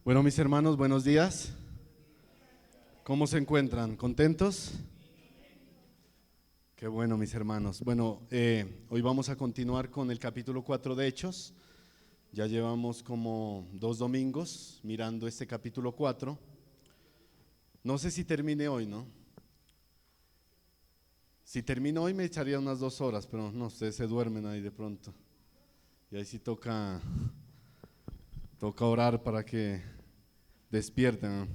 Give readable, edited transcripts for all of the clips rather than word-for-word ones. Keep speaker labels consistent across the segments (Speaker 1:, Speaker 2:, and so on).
Speaker 1: Bueno, mis hermanos, buenos días. ¿Cómo se encuentran? ¿Contentos? Qué bueno, mis hermanos. Bueno, hoy vamos a continuar con el capítulo 4 de Hechos. Ya llevamos como 2 domingos mirando este capítulo 4. No sé si termine hoy, ¿no? Si termino hoy me echaría unas 2 horas, pero no, ustedes se duermen ahí de pronto. Y ahí sí toca orar para que despierten, ¿no?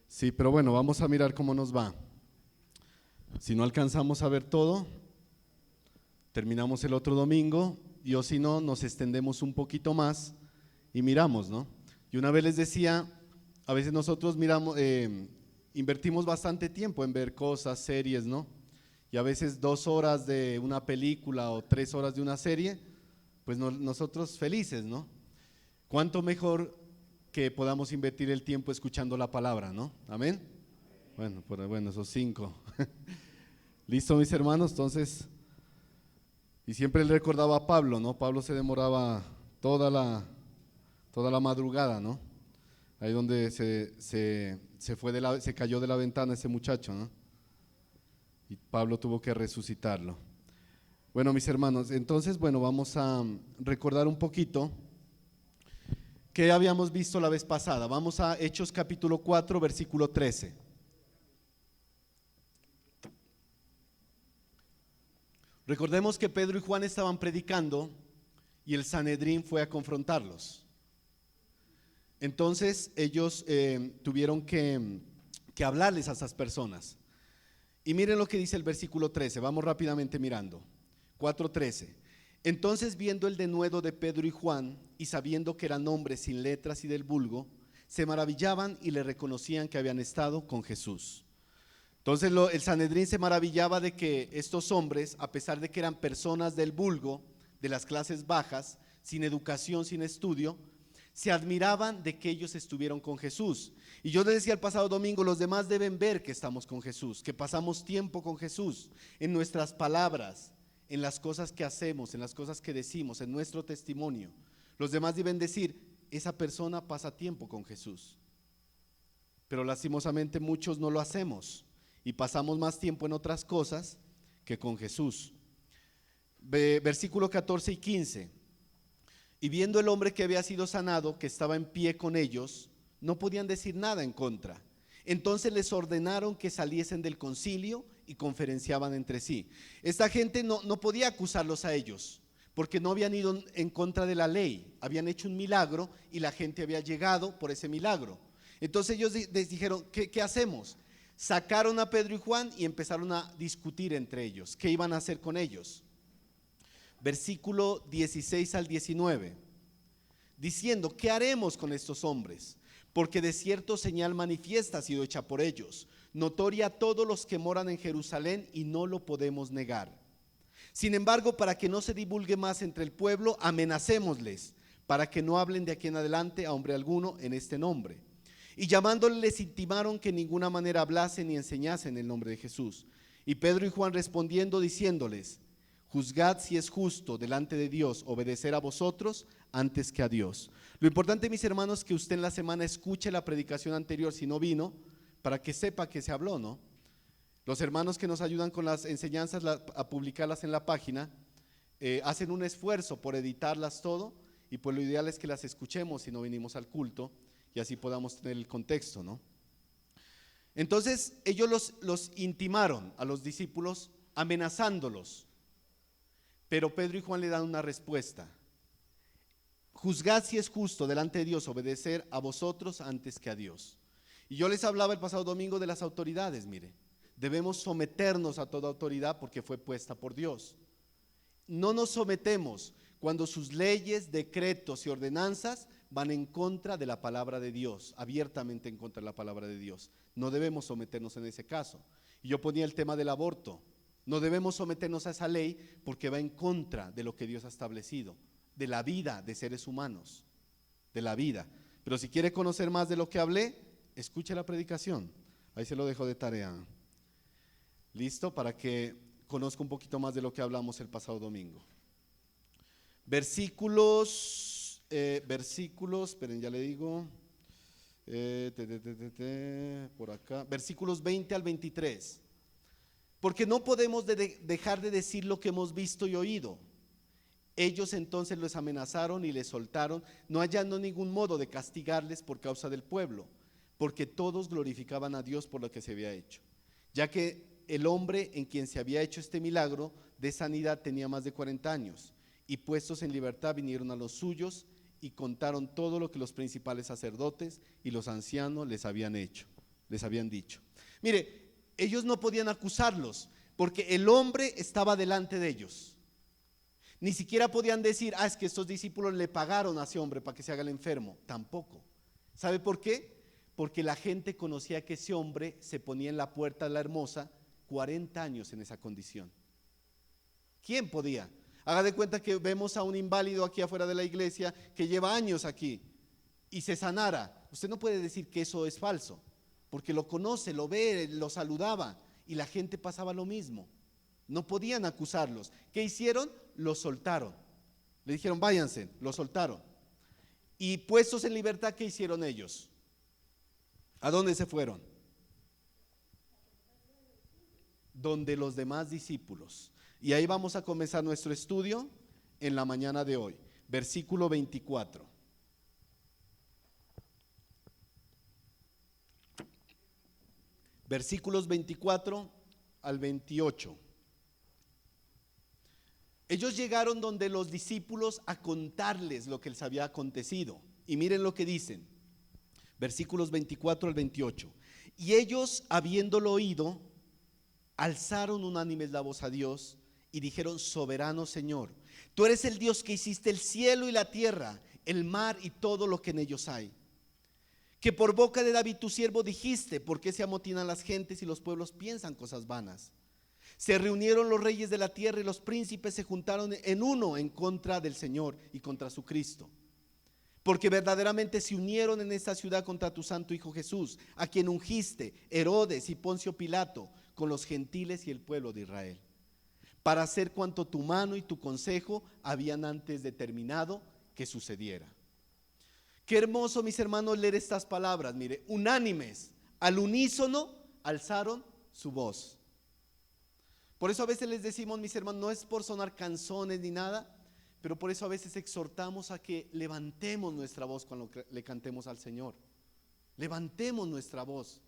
Speaker 1: Sí, pero bueno, vamos a mirar cómo nos va. Si no alcanzamos a ver todo, terminamos el otro domingo, y o si no, nos extendemos un poquito más y miramos, ¿no? Y una vez les decía, a veces nosotros miramos, invertimos bastante tiempo en ver cosas, series, ¿no? Y a veces 2 horas de una película o 3 horas de una serie, pues nosotros felices, ¿no? ¿Cuánto mejor que podamos invertir el tiempo escuchando la palabra, ¿no? Amén. Bueno, esos 5. ¿Listo, mis hermanos? Entonces, y siempre le recordaba a Pablo, ¿no? Pablo se demoraba toda la madrugada, ¿no? Ahí donde se cayó de la ventana ese muchacho, ¿no? Y Pablo tuvo que resucitarlo. Bueno, mis hermanos, entonces, bueno, vamos a recordar un poquito qué habíamos visto la vez pasada. Vamos a Hechos capítulo 4, versículo 13. Recordemos que Pedro y Juan estaban predicando y el Sanedrín fue a confrontarlos. Entonces ellos tuvieron que hablarles a esas personas. Y miren lo que dice el versículo 13, vamos rápidamente mirando. 4:13. Entonces, viendo el denuedo de Pedro y Juan y sabiendo que eran hombres sin letras y del vulgo, se maravillaban y le reconocían que habían estado con Jesús. Entonces el Sanedrín se maravillaba de que estos hombres, a pesar de que eran personas del vulgo, de las clases bajas, sin educación, sin estudio, se admiraban de que ellos estuvieron con Jesús. Y yo les decía el pasado domingo, los demás deben ver que estamos con Jesús, que pasamos tiempo con Jesús, en nuestras palabras, en las cosas que hacemos, en las cosas que decimos, en nuestro testimonio. Los demás deben decir, esa persona pasa tiempo con Jesús. Pero lastimosamente muchos no lo hacemos y pasamos más tiempo en otras cosas que con Jesús. Versículo 14 y 15. Y viendo el hombre que había sido sanado, que estaba en pie con ellos, no podían decir nada en contra. Entonces les ordenaron que saliesen del concilio y conferenciaban entre sí. Esta gente no podía acusarlos a ellos, porque no habían ido en contra de la ley. Habían hecho un milagro y la gente había llegado por ese milagro. Entonces ellos les dijeron, ¿qué hacemos? Sacaron a Pedro y Juan y empezaron a discutir entre ellos. ¿Qué iban a hacer con ellos? Versículo 16 al 19. Diciendo, ¿qué haremos con estos hombres? Porque de cierto señal manifiesta ha sido hecha por ellos, notoria a todos los que moran en Jerusalén, y no lo podemos negar. Sin embargo, para que no se divulgue más entre el pueblo, amenacémosles, para que no hablen de aquí en adelante a hombre alguno en este nombre. Y llamándoles les intimaron que en ninguna manera hablasen ni enseñasen el nombre de Jesús. Y Pedro y Juan respondiendo diciéndoles, juzgad si es justo delante de Dios obedecer a vosotros antes que a Dios. Lo importante, mis hermanos, es que usted en la semana escuche la predicación anterior si no vino, para que sepa que se habló, ¿no? Los hermanos que nos ayudan con las enseñanzas a publicarlas en la página, hacen un esfuerzo por editarlas todo, y pues lo ideal es que las escuchemos si no vinimos al culto, y así podamos tener el contexto, ¿no? Entonces ellos los intimaron a los discípulos amenazándolos, pero Pedro y Juan le dan una respuesta. Juzgad si es justo delante de Dios obedecer a vosotros antes que a Dios. Y yo les hablaba el pasado domingo de las autoridades, mire, debemos someternos a toda autoridad porque fue puesta por Dios. No nos sometemos cuando sus leyes, decretos y ordenanzas van en contra de la palabra de Dios, abiertamente en contra de la palabra de Dios. No debemos someternos en ese caso. Y yo ponía el tema del aborto. No debemos someternos a esa ley porque va en contra de lo que Dios ha establecido, de la vida de seres humanos, de la vida. Pero si quiere conocer más de lo que hablé, escuche la predicación. Ahí se lo dejo de tarea. ¿Listo? Para que conozca un poquito más de lo que hablamos el pasado domingo. Versículos, esperen, ya le digo. Por acá, versículos 20 al 23. Porque no podemos dejar de decir lo que hemos visto y oído. Ellos entonces los amenazaron y les soltaron, no hallando ningún modo de castigarles por causa del pueblo, porque todos glorificaban a Dios por lo que se había hecho, ya que el hombre en quien se había hecho este milagro de sanidad tenía más de 40 años, y puestos en libertad vinieron a los suyos y contaron todo lo que los principales sacerdotes y los ancianos les habían dicho. Mire, ellos no podían acusarlos porque el hombre estaba delante de ellos. Ni siquiera podían decir, es que estos discípulos le pagaron a ese hombre para que se haga el enfermo. Tampoco. ¿Sabe por qué? Porque la gente conocía que ese hombre se ponía en la puerta de la Hermosa 40 años en esa condición. ¿Quién podía? Haga de cuenta que vemos a un inválido aquí afuera de la iglesia que lleva años aquí y se sanara. Usted no puede decir que eso es falso, porque lo conoce, lo ve, lo saludaba y la gente pasaba lo mismo. No podían acusarlos. ¿Qué hicieron? Los soltaron. Le dijeron, váyanse, los soltaron. Y puestos en libertad, ¿qué hicieron ellos? ¿A dónde se fueron? Donde los demás discípulos. Y ahí vamos a comenzar nuestro estudio en la mañana de hoy. Versículo 24. Versículos 24 al 28. Ellos llegaron donde los discípulos a contarles lo que les había acontecido. Y miren lo que dicen. Versículos 24 al 28. Y ellos, habiéndolo oído, alzaron unánimes la voz a Dios y dijeron, soberano Señor, tú eres el Dios que hiciste el cielo y la tierra, el mar y todo lo que en ellos hay. Que por boca de David tu siervo dijiste, ¿por qué se amotinan las gentes y los pueblos piensan cosas vanas? Se reunieron los reyes de la tierra y los príncipes se juntaron en uno en contra del Señor y contra su Cristo. Porque verdaderamente se unieron en esta ciudad contra tu santo Hijo Jesús, a quien ungiste, Herodes y Poncio Pilato, con los gentiles y el pueblo de Israel, para hacer cuanto tu mano y tu consejo habían antes determinado que sucediera. Qué hermoso, mis hermanos, leer estas palabras. Mire, unánimes, al unísono, alzaron su voz. Por eso a veces les decimos, mis hermanos, no es por sonar canzones ni nada, pero por eso a veces exhortamos a que levantemos nuestra voz cuando le cantemos al Señor. Levantemos nuestra voz.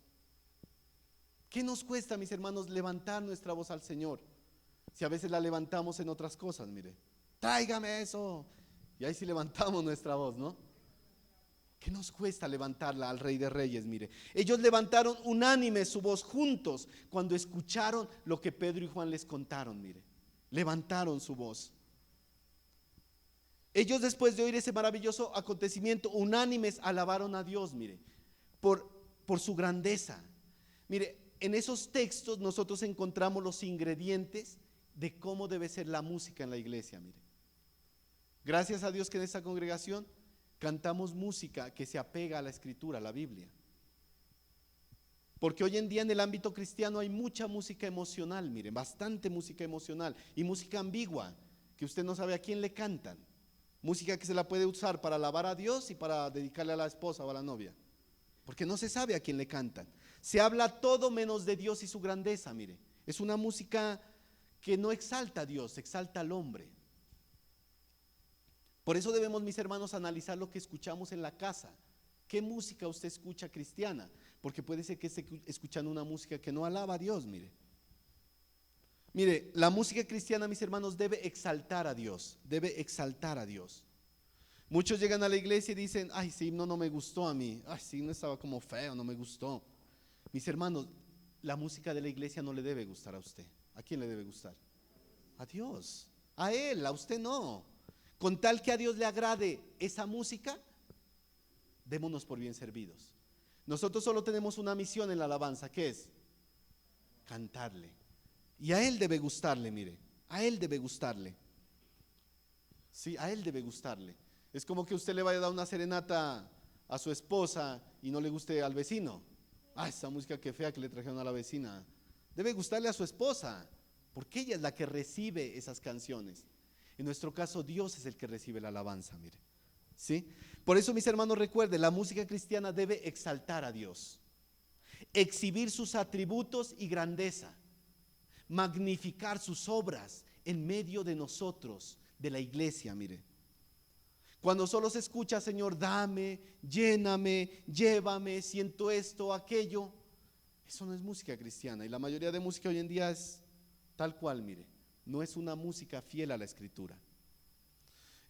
Speaker 1: ¿Qué nos cuesta, mis hermanos, levantar nuestra voz al Señor? Si a veces la levantamos en otras cosas, mire, tráigame eso. Y ahí sí levantamos nuestra voz, ¿no? ¿Qué nos cuesta levantarla al Rey de Reyes? Mire, ellos levantaron unánime su voz juntos cuando escucharon lo que Pedro y Juan les contaron, mire, levantaron su voz. Ellos, después de oír ese maravilloso acontecimiento, unánimes alabaron a Dios, mire, por su grandeza. Mire, en esos textos nosotros encontramos los ingredientes de cómo debe ser la música en la iglesia, mire. Gracias a Dios que en esta congregación cantamos música que se apega a la Escritura, a la Biblia. Porque hoy en día en el ámbito cristiano hay mucha música emocional, miren, bastante música emocional y música ambigua, que usted no sabe a quién le cantan. Música que se la puede usar para alabar a Dios y para dedicarle a la esposa o a la novia, porque no se sabe a quién le cantan. Se habla todo menos de Dios y su grandeza, mire. Es una música que no exalta a Dios, exalta al hombre. Por eso debemos, mis hermanos, analizar lo que escuchamos en la casa. ¿Qué música usted escucha cristiana? Porque puede ser que esté escuchando una música que no alaba a Dios, mire. Mire, la música cristiana, mis hermanos, debe exaltar a Dios, debe exaltar a Dios. Muchos llegan a la iglesia y dicen, ay, ese himno no me gustó a mí, ay, ese himno estaba como feo, no me gustó. Mis hermanos, la música de la iglesia no le debe gustar a usted. ¿A quién le debe gustar? A Dios, a Él, a usted no. Con tal que a Dios le agrade esa música, démonos por bien servidos. Nosotros solo tenemos una misión en la alabanza, ¿qué es? Cantarle. Y a Él debe gustarle, mire, a Él debe gustarle. Sí, a Él debe gustarle. Es como que usted le vaya a dar una serenata a su esposa y no le guste al vecino. Ah, esa música que fea que le trajeron a la vecina. Debe gustarle a su esposa, porque ella es la que recibe esas canciones. En nuestro caso, Dios es el que recibe la alabanza, mire. ¿Sí? Por eso, mis hermanos, recuerden, la música cristiana debe exaltar a Dios, exhibir sus atributos y grandeza, magnificar sus obras en medio de nosotros, de la iglesia, mire. Cuando solo se escucha, Señor, dame, lléname, llévame, siento esto, aquello, eso no es música cristiana. Y la mayoría de música hoy en día es tal cual, mire, no es una música fiel a la Escritura.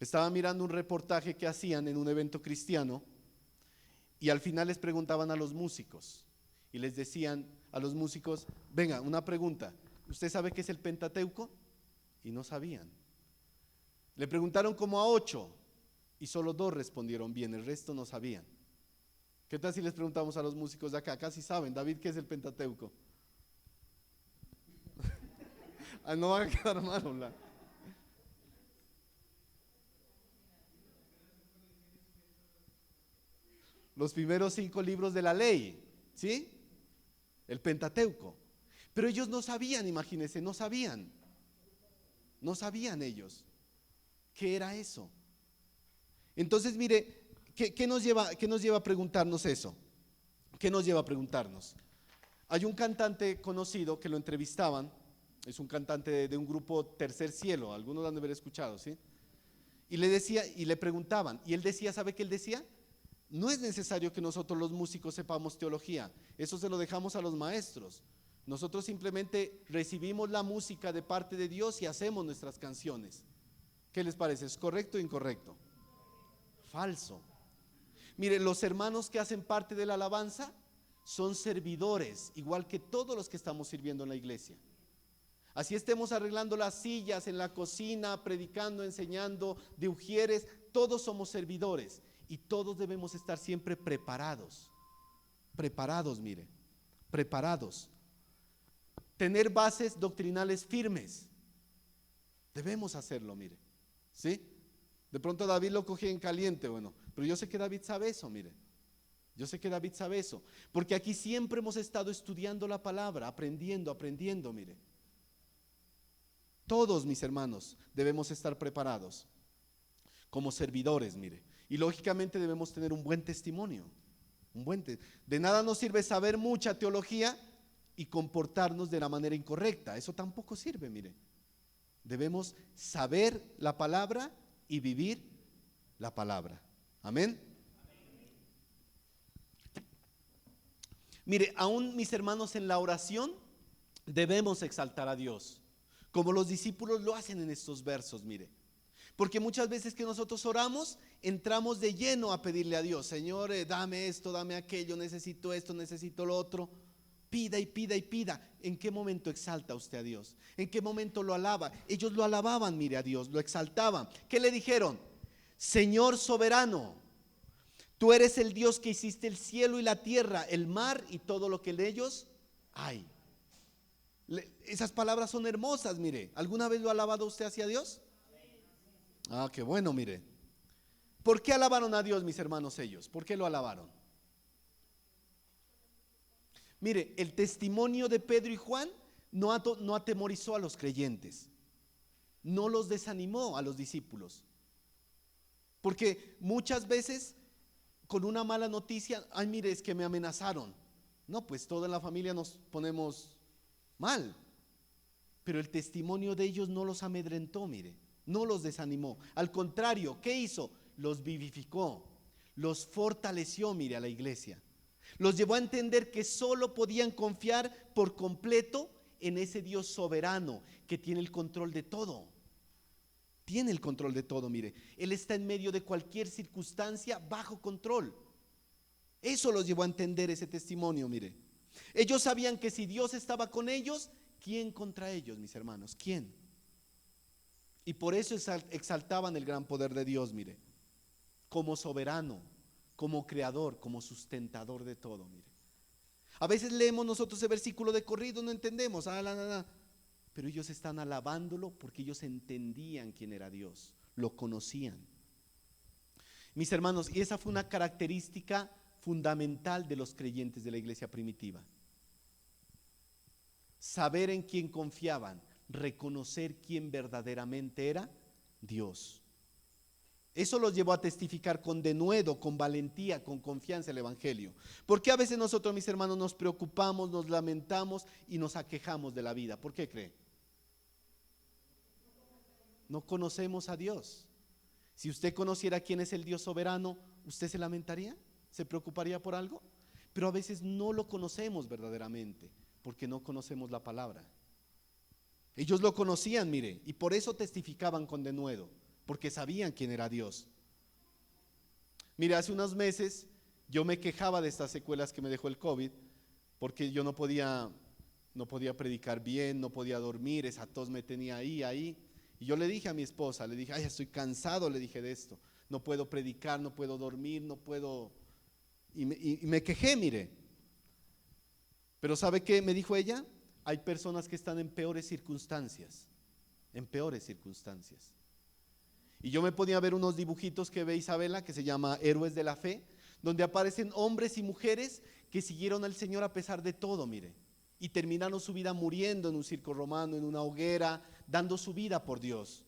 Speaker 1: Estaba mirando un reportaje que hacían en un evento cristiano y al final les preguntaban a los músicos y les decían a los músicos, venga, una pregunta, ¿usted sabe qué es el Pentateuco? Y no sabían. Le preguntaron como a 8 y solo 2 respondieron bien, el resto no sabían. ¿Qué tal si les preguntamos a los músicos de acá? Casi saben, David, ¿qué es el Pentateuco? No van a quedar mal, hola. Los primeros 5 libros de la ley, ¿sí? El Pentateuco. Pero ellos no sabían, imagínense, no sabían ellos qué era eso. Entonces, mire, ¿qué nos lleva a preguntarnos eso? ¿Qué nos lleva a preguntarnos? Hay un cantante conocido que lo entrevistaban, es un cantante de un grupo Tercer Cielo, algunos lo han de haber escuchado, ¿sí? Y le decía, y le preguntaban, y él decía, ¿sabe qué él decía? No es necesario que nosotros los músicos sepamos teología, eso se lo dejamos a los maestros. Nosotros simplemente recibimos la música de parte de Dios y hacemos nuestras canciones. ¿Qué les parece? ¿Es correcto o incorrecto? Falso. Mire, los hermanos que hacen parte de la alabanza son servidores, igual que todos los que estamos sirviendo en la iglesia. Así estemos arreglando las sillas en la cocina, predicando, enseñando, de ujieres, todos somos servidores y todos debemos estar siempre preparados. Preparados, mire, preparados. Tener bases doctrinales firmes. Debemos hacerlo, mire. ¿Sí? De pronto David lo cogió en caliente, bueno, pero yo sé que David sabe eso, mire. Yo sé que David sabe eso, porque aquí siempre hemos estado estudiando la palabra, aprendiendo, mire. Todos, mis hermanos, debemos estar preparados como servidores, mire. Y lógicamente debemos tener un buen testimonio. De nada nos sirve saber mucha teología y comportarnos de la manera incorrecta. Eso tampoco sirve, mire. Debemos saber la palabra y vivir la palabra. Amén. Mire, aún mis hermanos, en la oración debemos exaltar a Dios, como los discípulos lo hacen en estos versos, mire. Porque muchas veces que nosotros oramos, entramos de lleno a pedirle a Dios, Señor, dame esto, dame aquello, necesito esto, necesito lo otro. Pida y pida y pida. ¿En qué momento exalta usted a Dios? ¿En qué momento lo alaba? Ellos lo alababan, mire, a Dios, lo exaltaban. ¿Qué le dijeron? Señor soberano, tú eres el Dios que hiciste el cielo y la tierra, el mar y todo lo que en ellos hay. Esas palabras son hermosas, mire. ¿Alguna vez lo ha alabado usted hacia Dios? Ah, qué bueno, mire. ¿Por qué alabaron a Dios, mis hermanos, ellos? ¿Por qué lo alabaron? Mire, el testimonio de Pedro y Juan no atemorizó a los creyentes, no los desanimó a los discípulos. Porque muchas veces con una mala noticia, ay, mire, es que me amenazaron. No, pues toda la familia nos ponemos mal. Pero el testimonio de ellos no los amedrentó, mire, no los desanimó. Al contrario, ¿qué hizo? Los vivificó, los fortaleció, mire, a la iglesia. Los llevó a entender que solo podían confiar por completo en ese Dios soberano que tiene el control de todo. Tiene el control de todo, mire. Él está en medio de cualquier circunstancia bajo control. Eso los llevó a entender ese testimonio, mire. Ellos sabían que si Dios estaba con ellos, ¿quién contra ellos, mis hermanos? ¿Quién? Y por eso exaltaban el gran poder de Dios, mire. Como soberano, como creador, como sustentador de todo, mire. A veces leemos nosotros ese versículo de corrido, no entendemos, pero ellos están alabándolo porque ellos entendían quién era Dios, lo conocían. Mis hermanos, y esa fue una característica fundamental de los creyentes de la iglesia primitiva. Saber en quién confiaban, reconocer quién verdaderamente era Dios. Eso los llevó a testificar con denuedo, con valentía, con confianza el evangelio. ¿Por qué a veces nosotros, mis hermanos, nos preocupamos, nos lamentamos y nos aquejamos de la vida? ¿Por qué cree? No conocemos a Dios. Si usted conociera quién es el Dios soberano, ¿usted se lamentaría? ¿Se preocuparía por algo? Pero a veces no lo conocemos verdaderamente, porque no conocemos la palabra. Ellos lo conocían, mire, y por eso testificaban con denuedo, porque sabían quién era Dios. Mire, hace unos meses yo me quejaba de estas secuelas que me dejó el COVID, porque yo no podía predicar bien, no podía dormir, esa tos me tenía ahí. Y yo le dije a mi esposa, le dije, ay, estoy cansado, le dije de esto, no puedo predicar, no puedo dormir, no puedo. Y me quejé, mire. Pero ¿sabe qué me dijo ella? Hay personas que están en peores circunstancias, en peores circunstancias. Y yo me ponía a ver unos dibujitos que ve Isabela, que se llama Héroes de la Fe, donde aparecen hombres y mujeres que siguieron al Señor a pesar de todo, mire, y terminaron su vida muriendo en un circo romano, en una hoguera, dando su vida por Dios.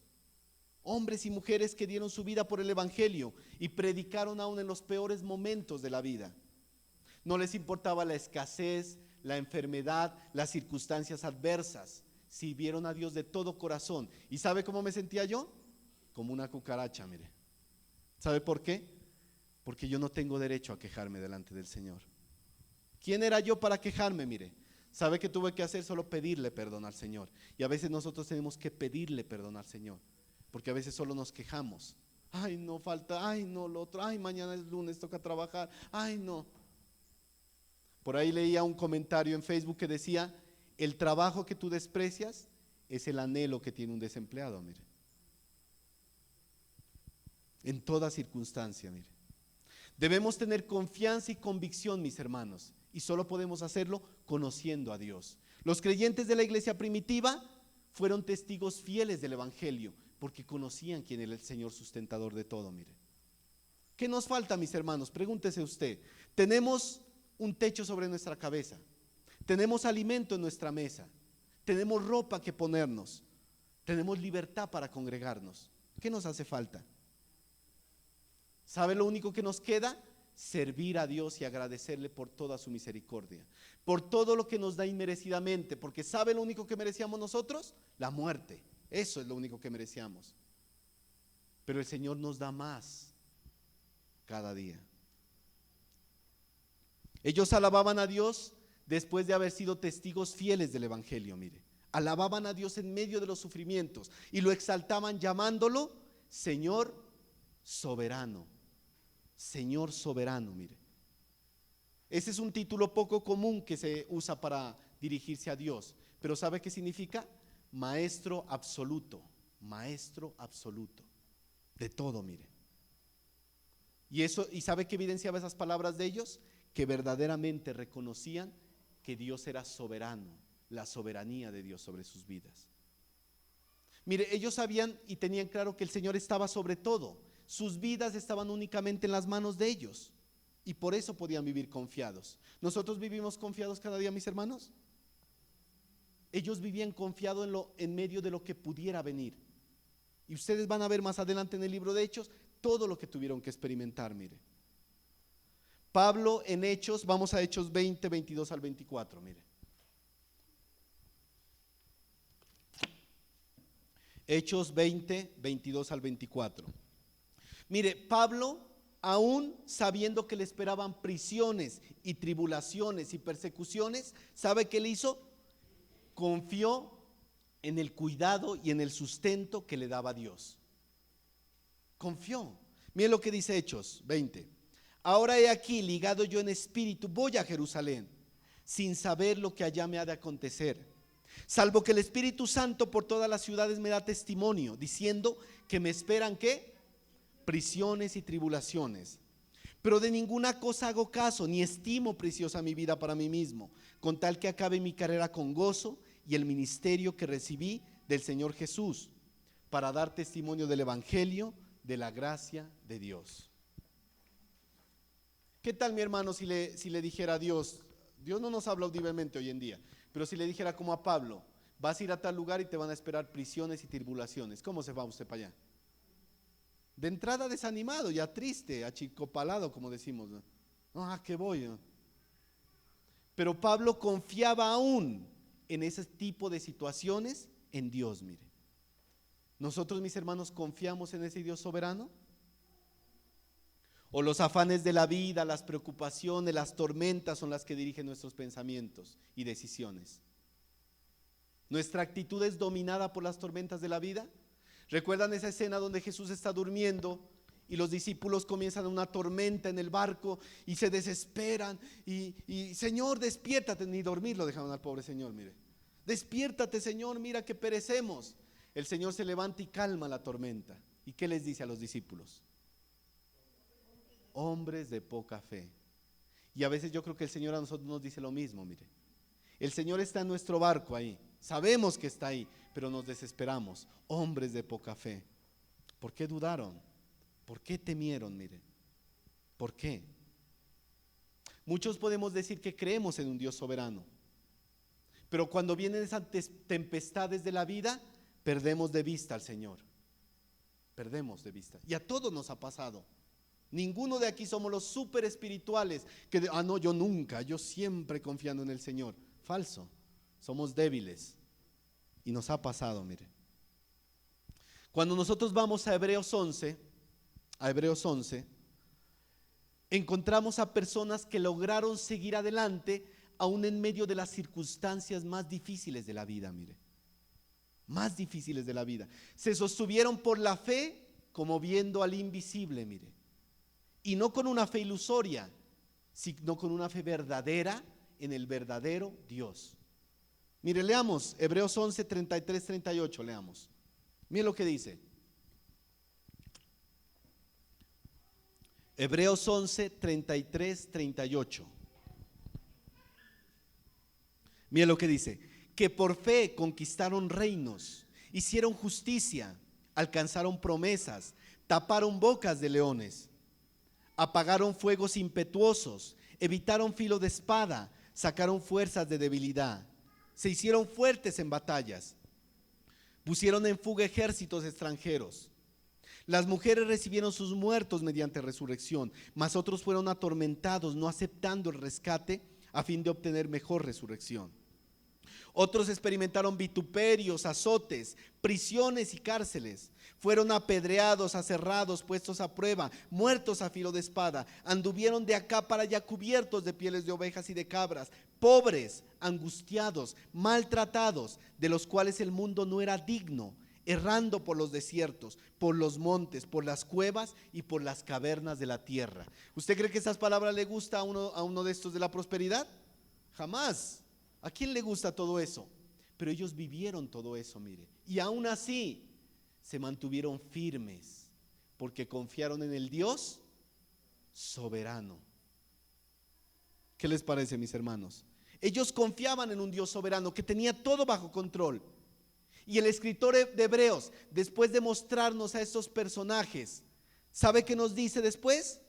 Speaker 1: Hombres y mujeres que dieron su vida por el evangelio y predicaron aún en los peores momentos de la vida. No les importaba la escasez, la enfermedad, las circunstancias adversas. Sirvieron a Dios de todo corazón. ¿Y sabe cómo me sentía yo? Como una cucaracha, mire. ¿Sabe por qué? Porque yo no tengo derecho a quejarme delante del Señor. ¿Quién era yo para quejarme? Mire, ¿sabe qué tuve que hacer? Solo pedirle perdón al Señor. Y a veces nosotros tenemos que pedirle perdón al Señor, porque a veces solo nos quejamos. Ay, no falta, ay, no lo otro, ay, mañana es lunes, toca trabajar, ay, no. Por ahí leía un comentario en Facebook que decía, el trabajo que tú desprecias es el anhelo que tiene un desempleado, mire. En toda circunstancia, mire. Debemos tener confianza y convicción, mis hermanos, y solo podemos hacerlo conociendo a Dios. Los creyentes de la iglesia primitiva fueron testigos fieles del evangelio, porque conocían quién era el Señor sustentador de todo, mire. ¿Qué nos falta, mis hermanos? Pregúntese usted. Tenemos un techo sobre nuestra cabeza, tenemos alimento en nuestra mesa, tenemos ropa que ponernos, tenemos libertad para congregarnos. ¿Qué nos hace falta? ¿Sabe lo único que nos queda? Servir a Dios y agradecerle por toda su misericordia, por todo lo que nos da inmerecidamente, porque ¿sabe lo único que merecíamos nosotros? La muerte. Eso es lo único que merecíamos. Pero el Señor nos da más cada día. Ellos alababan a Dios después de haber sido testigos fieles del evangelio, mire. Alababan a Dios en medio de los sufrimientos y lo exaltaban llamándolo Señor soberano. Señor soberano, mire. Ese es un título poco común que se usa para dirigirse a Dios, pero ¿sabe qué significa? Maestro absoluto de todo, mire. ¿Y sabe qué evidenciaba esas palabras de ellos? Que verdaderamente reconocían que Dios era soberano, la soberanía de Dios sobre sus vidas. Mire, ellos sabían y tenían claro que el Señor estaba sobre todo. Sus vidas estaban únicamente en las manos de ellos y por eso podían vivir confiados. ¿Nosotros vivimos confiados cada día, mis hermanos? Ellos vivían confiados en medio de lo que pudiera venir. Y ustedes van a ver más adelante en el libro de Hechos todo lo que tuvieron que experimentar, mire. Pablo en Hechos, vamos a Hechos 20, 22 al 24, mire. Hechos 20, 22 al 24. Mire, Pablo, aún sabiendo que le esperaban prisiones y tribulaciones y persecuciones, ¿sabe qué le hizo? Confió en el cuidado y en el sustento que le daba Dios. Confió. Mire lo que dice Hechos 20. Ahora he aquí, ligado yo en espíritu, voy a Jerusalén, sin saber lo que allá me ha de acontecer, salvo que el Espíritu Santo por todas las ciudades me da testimonio, diciendo que me esperan, ¿qué? Prisiones y tribulaciones. Pero de ninguna cosa hago caso, ni estimo preciosa mi vida para mí mismo, con tal que acabe mi carrera con gozo y el ministerio que recibí del Señor Jesús, para dar testimonio del evangelio de la gracia de Dios. ¿Qué tal, mi hermano, si le dijera a Dios no nos habla audiblemente hoy en día, pero si le dijera como a Pablo, vas a ir a tal lugar y te van a esperar prisiones y tribulaciones, ¿cómo se va usted para allá? De entrada desanimado, ya triste, achicopalado, como decimos, ¿no? Ah, ¿qué voy? ¿No? Pero Pablo confiaba aún en ese tipo de situaciones en Dios, mire. Nosotros, mis hermanos, confiamos en ese Dios soberano. O los afanes de la vida, las preocupaciones, las tormentas son las que dirigen nuestros pensamientos y decisiones. Nuestra actitud es dominada por las tormentas de la vida. ¿Recuerdan esa escena donde Jesús está durmiendo y los discípulos comienzan una tormenta en el barco y se desesperan y Señor, despiértate? Ni dormir lo dejaron al pobre Señor, mire. Despiértate, Señor, mira que perecemos. El Señor se levanta y calma la tormenta. ¿Y qué les dice a los discípulos? Hombres de poca fe. Y a veces yo creo que el Señor a nosotros nos dice lo mismo, mire. El Señor está en nuestro barco ahí, sabemos que está ahí, pero nos desesperamos. Hombres de poca fe. ¿Por qué dudaron? ¿Por qué temieron? Mire, ¿por qué? Muchos podemos decir que creemos en un Dios soberano, pero cuando vienen esas tempestades de la vida, perdemos de vista al Señor. Perdemos de vista. Y a todos nos ha pasado. Ninguno de aquí somos los súper espirituales que no, yo nunca, yo siempre confiando en el Señor. Falso, somos débiles y nos ha pasado, mire. Cuando nosotros vamos a Hebreos 11, encontramos a personas que lograron seguir adelante aún en medio de las circunstancias más difíciles de la vida, mire. Más difíciles de la vida. Se sostuvieron por la fe como viendo al invisible, mire. Y no con una fe ilusoria, sino con una fe verdadera en el verdadero Dios. Mire, leamos Hebreos 11, 33, 38, leamos. Mire lo que dice. Hebreos 11, 33, 38. Mire lo que dice. Que por fe conquistaron reinos, hicieron justicia, alcanzaron promesas, taparon bocas de leones, apagaron fuegos impetuosos, evitaron filo de espada, sacaron fuerzas de debilidad, se hicieron fuertes en batallas, pusieron en fuga ejércitos extranjeros. Las mujeres recibieron sus muertos mediante resurrección, mas otros fueron atormentados, no aceptando el rescate a fin de obtener mejor resurrección. Otros experimentaron vituperios, azotes, prisiones y cárceles. Fueron apedreados, aserrados, puestos a prueba, muertos a filo de espada. Anduvieron de acá para allá cubiertos de pieles de ovejas y de cabras, pobres, angustiados, maltratados, de los cuales el mundo no era digno, errando por los desiertos, por los montes, por las cuevas y por las cavernas de la tierra. ¿Usted cree que esas palabras le gusta a uno de estos de la prosperidad? Jamás. ¿A quién le gusta todo eso? Pero ellos vivieron todo eso, mire. Y aún así se mantuvieron firmes porque confiaron en el Dios soberano. ¿Qué les parece, mis hermanos? Ellos confiaban en un Dios soberano que tenía todo bajo control. Y el escritor de Hebreos, después de mostrarnos a estos personajes, ¿sabe qué nos dice después?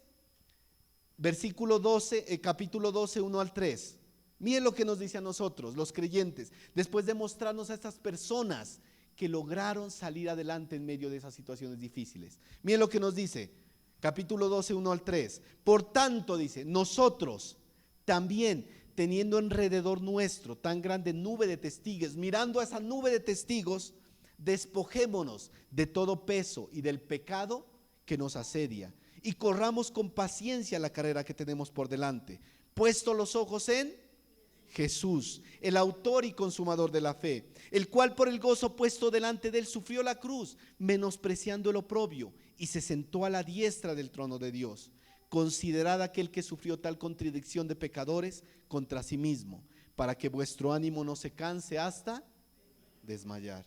Speaker 1: Versículo 12, capítulo 12, 1 al 3. Miren lo que nos dice a nosotros, los creyentes, después de mostrarnos a estas personas que lograron salir adelante en medio de esas situaciones difíciles. Miren lo que nos dice, capítulo 12, 1 al 3. Por tanto, dice, nosotros también, teniendo alrededor nuestro tan grande nube de testigos, mirando a esa nube de testigos, despojémonos de todo peso y del pecado que nos asedia y corramos con paciencia la carrera que tenemos por delante, puesto los ojos en Jesús, el autor y consumador de la fe, el cual por el gozo puesto delante de él sufrió la cruz, menospreciando el oprobio, y se sentó a la diestra del trono de Dios. Considerad aquel que sufrió tal contradicción de pecadores contra sí mismo, para que vuestro ánimo no se canse hasta desmayar.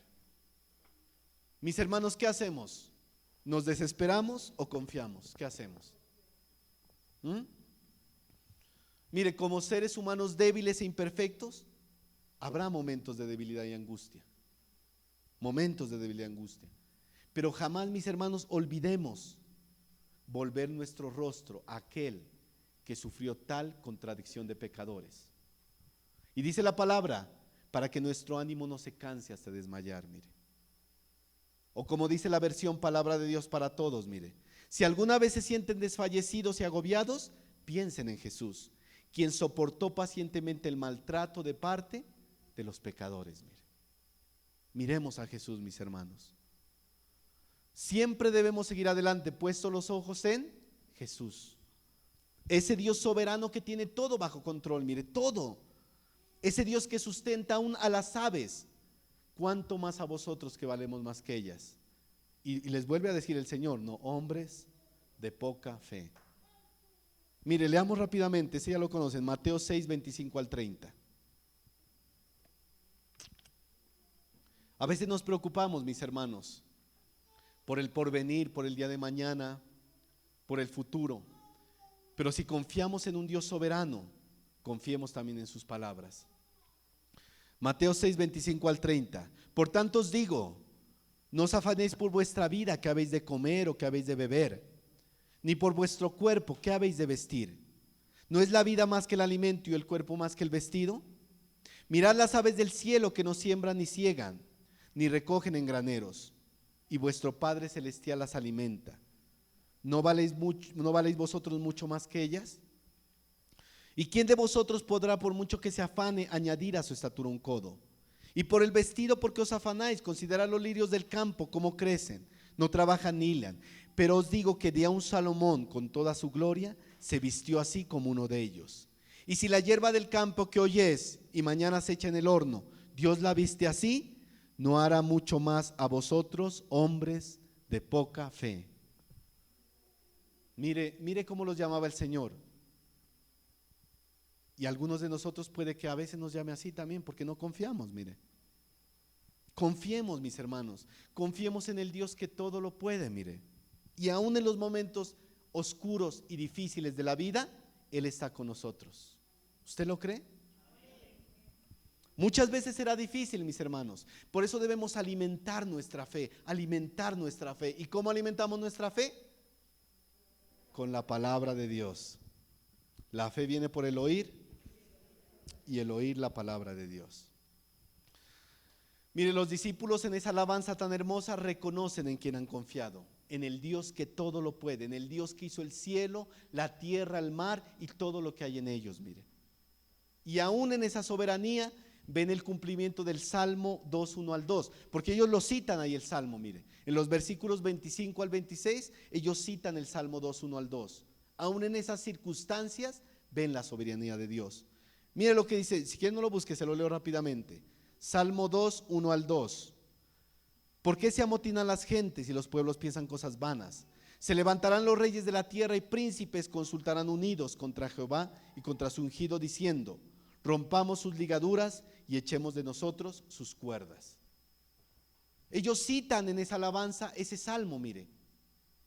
Speaker 1: Mis hermanos, ¿qué hacemos? ¿Nos desesperamos o confiamos? ¿Qué hacemos? Mire, como seres humanos débiles e imperfectos, habrá momentos de debilidad y angustia. Momentos de debilidad y angustia. Pero jamás, mis hermanos, olvidemos volver nuestro rostro a aquel que sufrió tal contradicción de pecadores. Y dice la palabra, para que nuestro ánimo no se canse hasta desmayar, mire. O como dice la versión Palabra de Dios para Todos, mire, si alguna vez se sienten desfallecidos y agobiados, piensen en Jesús, quien soportó pacientemente el maltrato de parte de los pecadores. Mire, miremos a Jesús, mis hermanos. Siempre debemos seguir adelante, puestos los ojos en Jesús, ese Dios soberano que tiene todo bajo control, mire, todo. Ese Dios que sustenta aún a las aves, cuánto más a vosotros que valemos más que ellas. Y les vuelve a decir el Señor, no, hombres de poca fe. Mire, leamos rápidamente, ese ya lo conocen, Mateo 6, 25 al 30. A veces nos preocupamos, mis hermanos, por el porvenir, por el día de mañana, por el futuro. Pero si confiamos en un Dios soberano, confiemos también en sus palabras. Mateo 6, 25 al 30. Por tanto os digo, no os afanéis por vuestra vida, qué habéis de comer o qué habéis de beber, ni por vuestro cuerpo, qué habéis de vestir. ¿No es la vida más que el alimento y el cuerpo más que el vestido? Mirad las aves del cielo, que no siembran ni ciegan, ni recogen en graneros, y vuestro Padre celestial las alimenta. ¿No valéis vosotros mucho más que ellas? ¿Y quién de vosotros podrá, por mucho que se afane, añadir a su estatura un codo? Y por el vestido, ¿por qué os afanáis? Considerad los lirios del campo, cómo crecen, no trabajan ni hilan. Pero os digo que de un Salomón, con toda su gloria, se vistió así como uno de ellos. Y si la hierba del campo que hoy es y mañana se echa en el horno, Dios la viste así, ¿no hará mucho más a vosotros, hombres de poca fe? Mire cómo los llamaba el Señor. Y algunos de nosotros puede que a veces nos llame así también, porque no confiamos, mire. Confiemos, mis hermanos, confiemos en el Dios que todo lo puede, mire. Y aún en los momentos oscuros y difíciles de la vida, Él está con nosotros. ¿Usted lo cree? Muchas veces será difícil, mis hermanos. Por eso debemos alimentar nuestra fe, alimentar nuestra fe. ¿Y cómo alimentamos nuestra fe? Con la palabra de Dios. La fe viene por el oír y el oír la palabra de Dios. Mire, los discípulos en esa alabanza tan hermosa reconocen en quien han confiado, en el Dios que todo lo puede, en el Dios que hizo el cielo, la tierra, el mar y todo lo que hay en ellos, mire. Y aún en esa soberanía ven el cumplimiento del Salmo 2, 1 al 2, porque ellos lo citan ahí el Salmo, mire. En los versículos 25 al 26, ellos citan el Salmo 2, 1 al 2. Aún en esas circunstancias ven la soberanía de Dios. Mire lo que dice, si quieren no lo busque, se lo leo rápidamente. Salmo 2, 1 al 2. ¿Por qué se amotinan las gentes y los pueblos piensan cosas vanas? Se levantarán los reyes de la tierra y príncipes consultarán unidos contra Jehová y contra su ungido, diciendo: rompamos sus ligaduras y echemos de nosotros sus cuerdas. Ellos citan en esa alabanza ese salmo, mire,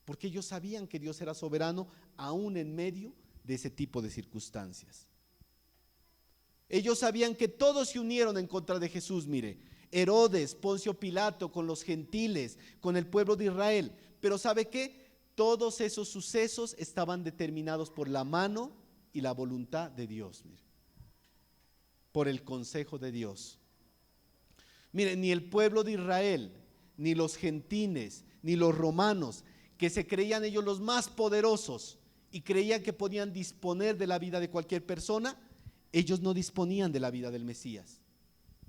Speaker 1: porque ellos sabían que Dios era soberano aún en medio de ese tipo de circunstancias. Ellos sabían que todos se unieron en contra de Jesús, mire, Herodes, Poncio Pilato, con los gentiles, con el pueblo de Israel. Pero ¿sabe qué? Todos esos sucesos estaban determinados por la mano y la voluntad de Dios, mire, por el consejo de Dios. Mire, ni el pueblo de Israel, ni los gentiles, ni los romanos, que se creían ellos los más poderosos y creían que podían disponer de la vida de cualquier persona, ellos no disponían de la vida del Mesías.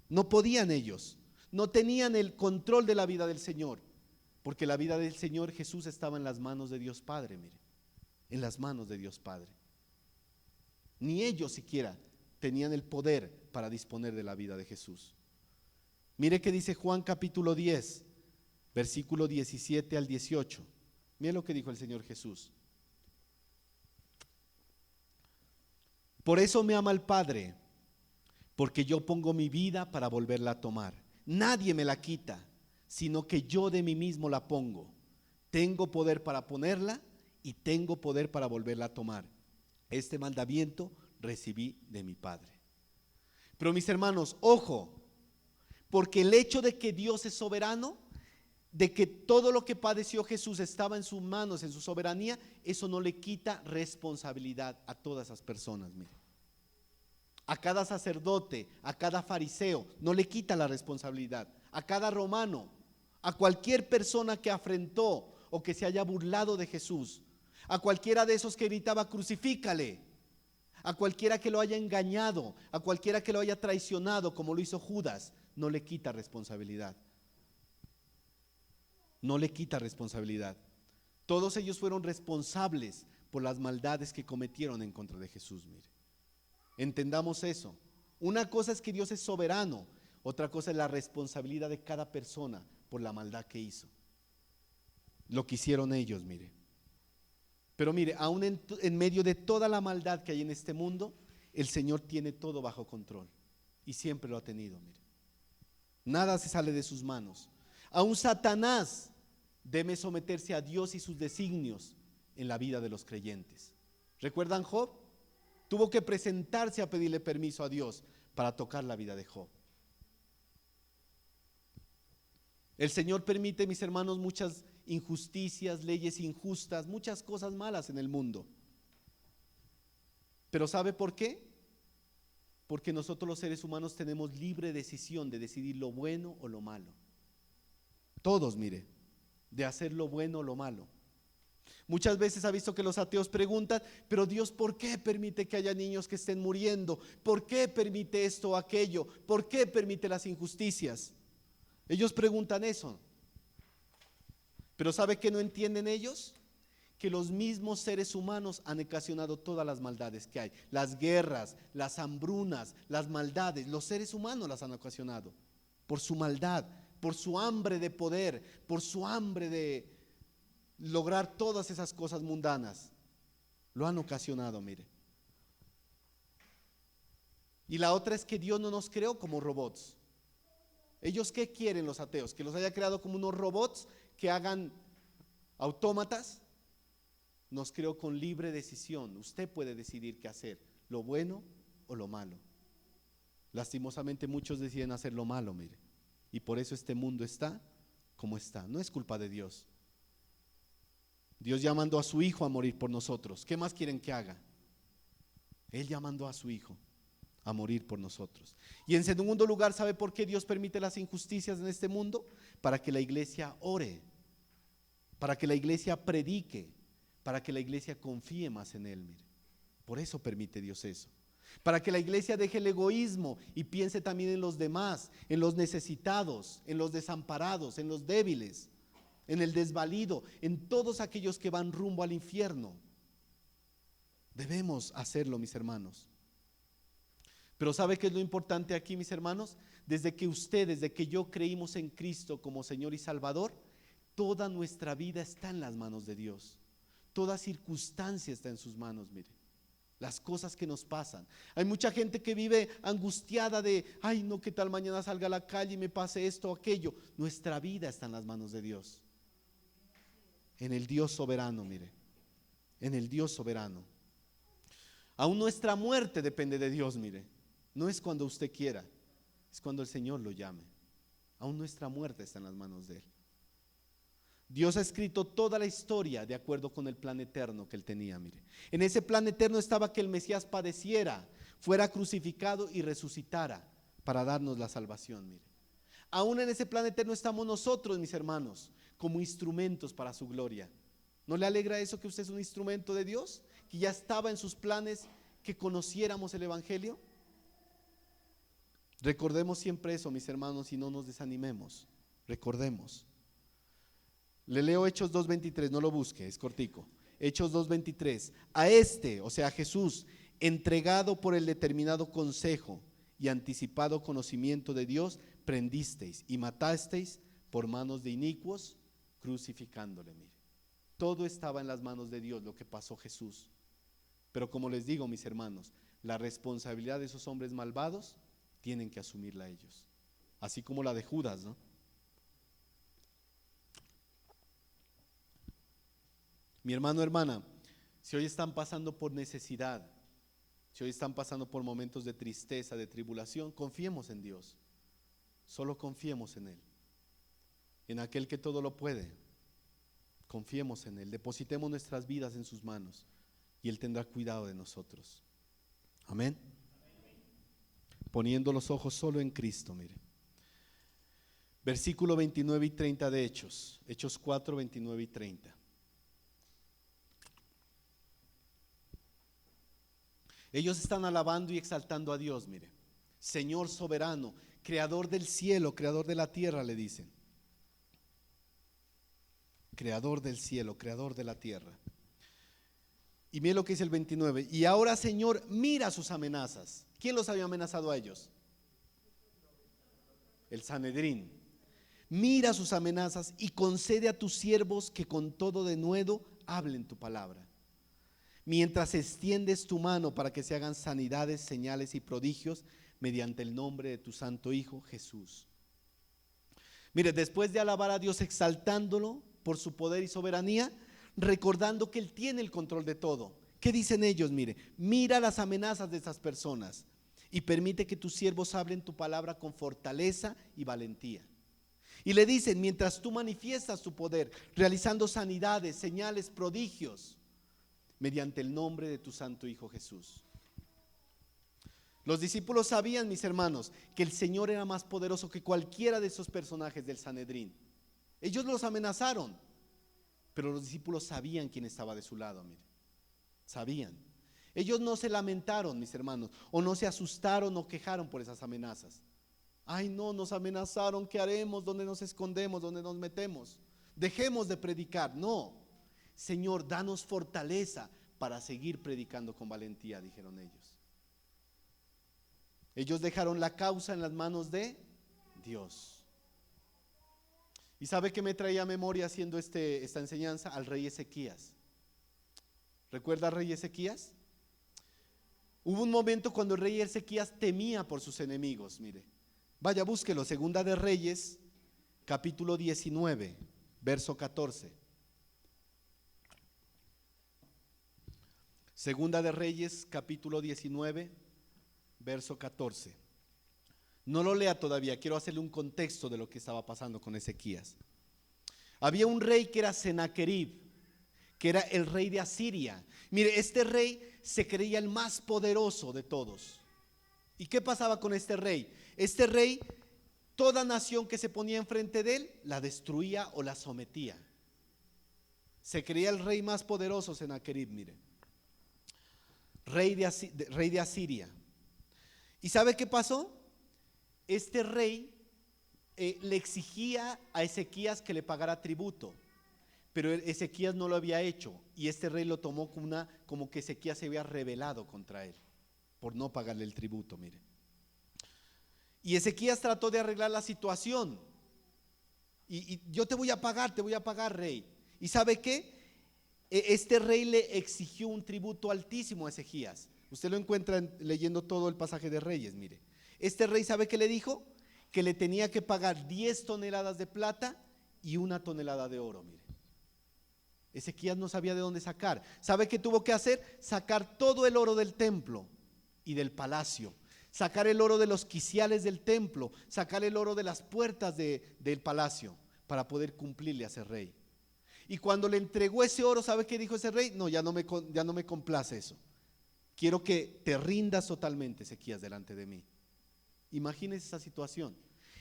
Speaker 1: No podían ellos, no tenían el control de la vida del Señor, porque la vida del Señor Jesús estaba en las manos de Dios Padre, mire, en las manos de Dios Padre. Ni ellos siquiera tenían el poder para disponer de la vida de Jesús. Mire que dice Juan capítulo 10, versículo 17 al 18. Mire lo que dijo el Señor Jesús. Por eso me ama el Padre, porque yo pongo mi vida para volverla a tomar. Nadie me la quita, sino que yo de mí mismo la pongo. Tengo poder para ponerla y tengo poder para volverla a tomar. Este mandamiento recibí de mi Padre. Pero mis hermanos, ojo, porque el hecho de que Dios es soberano, de que todo lo que padeció Jesús estaba en sus manos, en su soberanía, eso no le quita responsabilidad a todas esas personas, mire. A cada sacerdote, a cada fariseo, no le quita la responsabilidad. A cada romano, A cualquier persona que afrentó o que se haya burlado de Jesús, a cualquiera de esos que gritaba crucifícale, a cualquiera que lo haya engañado, a cualquiera que lo haya traicionado como lo hizo Judas, no le quita responsabilidad. No le quita responsabilidad. Todos ellos fueron responsables por las maldades que cometieron en contra de Jesús. Mire, entendamos eso. Una cosa es que Dios es soberano, otra cosa es la responsabilidad de cada persona por la maldad que hizo. Lo que hicieron ellos, mire. Pero mire, aún en medio de toda la maldad que hay en este mundo, el Señor tiene todo bajo control y siempre lo ha tenido, mire. Nada se sale de sus manos. Aún Satanás debe someterse a Dios y sus designios en la vida de los creyentes. ¿Recuerdan Job? Tuvo que presentarse a pedirle permiso a Dios para tocar la vida de Job. El Señor permite, mis hermanos, muchas injusticias, leyes injustas, muchas cosas malas en el mundo. Pero ¿sabe por qué? Porque nosotros los seres humanos tenemos libre decisión de decidir lo bueno o lo malo. Todos, mire, de hacer lo bueno o lo malo. Muchas veces ha visto que los ateos preguntan, pero Dios, ¿por qué permite que haya niños que estén muriendo? ¿Por qué permite esto o aquello? ¿Por qué permite las injusticias? Ellos preguntan eso. Pero ¿sabe qué no entienden ellos? Que los mismos seres humanos han ocasionado todas las maldades que hay. Las guerras, las hambrunas, las maldades, los seres humanos las han ocasionado. Por su maldad, por su hambre de poder, por su hambre de lograr todas esas cosas mundanas. Lo han ocasionado, mire. Y la otra es que Dios no nos creó como robots. ¿Ellos qué quieren los ateos? ¿Que los haya creado como unos robots que hagan autómatas? Nos creó con libre decisión. Usted puede decidir qué hacer, lo bueno o lo malo. Lastimosamente muchos deciden hacer lo malo, mire. Y por eso este mundo está como está. No es culpa de Dios. Dios ya mandó a su Hijo a morir por nosotros. ¿Qué más quieren que haga? Él ya mandó a su Hijo a morir por nosotros. Y en segundo lugar, ¿sabe por qué Dios permite las injusticias en este mundo? Para que la iglesia ore, para que la iglesia predique, para que la iglesia confíe más en Él, mire. Por eso permite Dios eso. Para que la iglesia deje el egoísmo y piense también en los demás, en los necesitados, en los desamparados, en los débiles, en el desvalido, en todos aquellos que van rumbo al infierno. Debemos hacerlo, mis hermanos. Pero ¿sabe qué es lo importante aquí, mis hermanos? Desde que yo creímos en Cristo como Señor y Salvador, toda nuestra vida está en las manos de Dios. Toda circunstancia está en sus manos, mire. Las cosas que nos pasan. Hay mucha gente que vive angustiada de, ay no, qué tal mañana salga a la calle y me pase esto o aquello. Nuestra vida está en las manos de Dios. En el Dios soberano, mire. En el Dios soberano. Aún nuestra muerte depende de Dios, mire. No es cuando usted quiera, es cuando el Señor lo llame. Aún nuestra muerte está en las manos de Él. Dios ha escrito toda la historia de acuerdo con el plan eterno que Él tenía, mire. En ese plan eterno estaba que el Mesías padeciera, fuera crucificado y resucitara para darnos la salvación, mire. Aún en ese plan eterno estamos nosotros, mis hermanos, como instrumentos para su gloria. ¿No le alegra eso que usted es un instrumento de Dios? Que ya estaba en sus planes que conociéramos el Evangelio. Recordemos siempre eso, mis hermanos, y no nos desanimemos. Recordemos. Le leo Hechos 2:23, no lo busque, es cortico. Hechos 2:23. A este, o sea, a Jesús, entregado por el determinado consejo y anticipado conocimiento de Dios, prendisteis y matasteis por manos de inicuos, crucificándole. Mire, todo estaba en las manos de Dios, lo que pasó Jesús. Pero como les digo, mis hermanos, la responsabilidad de esos hombres malvados tienen que asumirla ellos, así como la de Judas, ¿no? Mi hermano, hermana, si hoy están pasando por necesidad, si hoy están pasando por momentos de tristeza, de tribulación, confiemos en Dios. Solo confiemos en Él, en aquel que todo lo puede. Confiemos en Él, depositemos nuestras vidas en sus manos y Él tendrá cuidado de nosotros. Amén. Poniendo los ojos solo en Cristo, mire. Versículo 29 y 30 de Hechos. Hechos 4, 29 y 30. Ellos están alabando y exaltando a Dios, mire. Señor soberano, creador del cielo, creador de la tierra, le dicen. Creador del cielo, creador de la tierra. Y mire lo que dice el 29. Y ahora, Señor, mira sus amenazas. ¿Quién los había amenazado a ellos? El Sanedrín. Mira sus amenazas y concede a tus siervos que con todo denuedo hablen tu palabra. Mientras extiendes tu mano para que se hagan sanidades, señales y prodigios mediante el nombre de tu santo Hijo Jesús. Mire, después de alabar a Dios exaltándolo por su poder y soberanía, recordando que Él tiene el control de todo. ¿Qué dicen ellos? Mire, mira las amenazas de esas personas y permite que tus siervos hablen tu palabra con fortaleza y valentía. Y le dicen, mientras tú manifiestas tu poder, realizando sanidades, señales, prodigios, mediante el nombre de tu santo Hijo Jesús. Los discípulos sabían, mis hermanos, que el Señor era más poderoso que cualquiera de esos personajes del Sanedrín. Ellos los amenazaron, pero los discípulos sabían quién estaba de su lado, mire. Sabían. Ellos no se lamentaron, mis hermanos, o no se asustaron o quejaron por esas amenazas. Ay, no, nos amenazaron, ¿qué haremos? ¿Dónde nos escondemos? ¿Dónde nos metemos? Dejemos de predicar. No. Señor, danos fortaleza para seguir predicando con valentía, dijeron ellos. Ellos dejaron la causa en las manos de Dios. ¿Y sabe qué me traía a memoria haciendo esta enseñanza? Al rey Ezequías. ¿Recuerda al rey Ezequías? Hubo un momento cuando el rey Ezequías temía por sus enemigos, mire. Vaya, búsquelo, Segunda de Reyes, capítulo 19, verso 14. Segunda de Reyes, capítulo 19, verso 14. No lo lea todavía, quiero hacerle un contexto de lo que estaba pasando con Ezequías. Había un rey que era Sennacherib, que era el rey de Asiria. Mire, este rey se creía el más poderoso de todos. ¿Y qué pasaba con este rey? Este rey, toda nación que se ponía enfrente de él, la destruía o la sometía. Se creía el rey más poderoso, Sennacherib, mire. Rey de Asiria. ¿Y sabe qué pasó? Este rey le exigía a Ezequías que le pagara tributo, pero Ezequías no lo había hecho y este rey lo tomó como que Ezequías se había rebelado contra él por no pagarle el tributo, mire. Y Ezequías trató de arreglar la situación y yo te voy a pagar, rey. ¿Y sabe qué? Este rey le exigió un tributo altísimo a Ezequías. Usted lo encuentra leyendo todo el pasaje de Reyes, mire. Este rey, ¿sabe qué le dijo? Que le tenía que pagar 10 toneladas de plata y 1 tonelada de oro, mire. Ezequías no sabía de dónde sacar. ¿Sabe qué tuvo que hacer? Sacar todo el oro del templo y del palacio, sacar el oro de los quiciales del templo, sacar el oro de las puertas del palacio para poder cumplirle a ese rey. Y cuando le entregó ese oro, ¿sabe qué dijo ese rey? No, ya no me complace eso. Quiero que te rindas totalmente, Ezequías, delante de mí. Imagínese esa situación.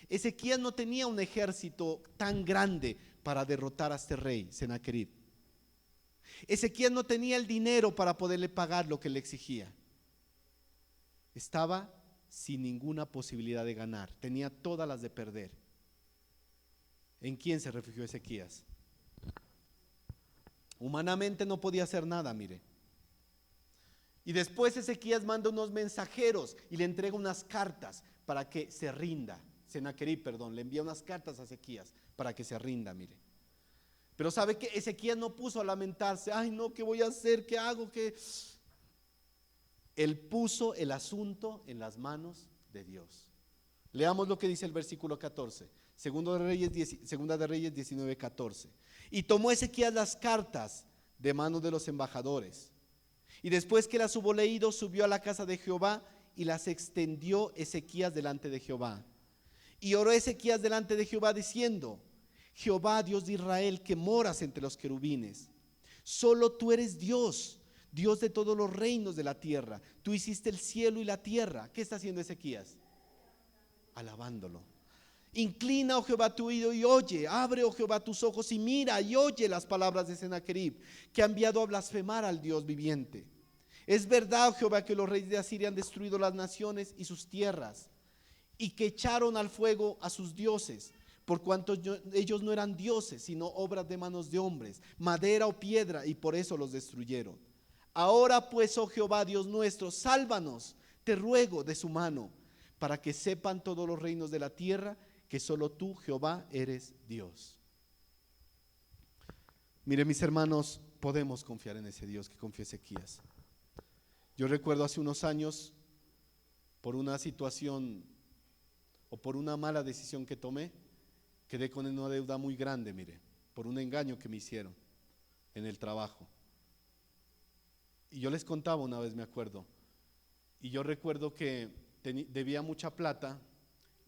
Speaker 1: Ezequías no tenía un ejército tan grande para derrotar a este rey, Sennacherib. Ezequías no tenía el dinero para poderle pagar lo que le exigía. Estaba sin ninguna posibilidad de ganar, tenía todas las de perder. ¿En quién se refugió Ezequías? Humanamente no podía hacer nada, mire. Y después Ezequías manda unos mensajeros y le entrega unas cartas para que se rinda. Sennacherib, perdón, le envía unas cartas a Ezequías para que se rinda, mire. Pero sabe que Ezequías no puso a lamentarse, ay no, ¿qué voy a hacer? ¿Qué hago? Él puso el asunto en las manos de Dios. Leamos lo que dice el versículo 14, Segunda de Reyes 19, 14. Y tomó Ezequías las cartas de manos de los embajadores. Y después que las hubo leído, subió a la casa de Jehová y las extendió Ezequías delante de Jehová. Y oró Ezequías delante de Jehová diciendo: Jehová, Dios de Israel, que moras entre los querubines, solo tú eres Dios, Dios de todos los reinos de la tierra. Tú hiciste el cielo y la tierra. ¿Qué está haciendo Ezequías? Alabándolo. Inclina, oh Jehová, tu oído y oye. Abre, oh Jehová, tus ojos y mira y oye las palabras de Sennacherib, que ha enviado a blasfemar al Dios viviente. Es verdad, oh Jehová, que los reyes de Asiria han destruido las naciones y sus tierras, y que echaron al fuego a sus dioses, por cuanto ellos no eran dioses, sino obras de manos de hombres, madera o piedra, y por eso los destruyeron. Ahora pues, oh Jehová, Dios nuestro, sálvanos, te ruego, de su mano, para que sepan todos los reinos de la tierra que solo tú, Jehová, eres Dios. Mire, mis hermanos, podemos confiar en ese Dios que confió Ezequías. Yo recuerdo hace unos años, por una situación o por una mala decisión que tomé, quedé con una deuda muy grande, mire, por un engaño que me hicieron en el trabajo. Y yo les contaba una vez, me acuerdo, y yo recuerdo que debía mucha plata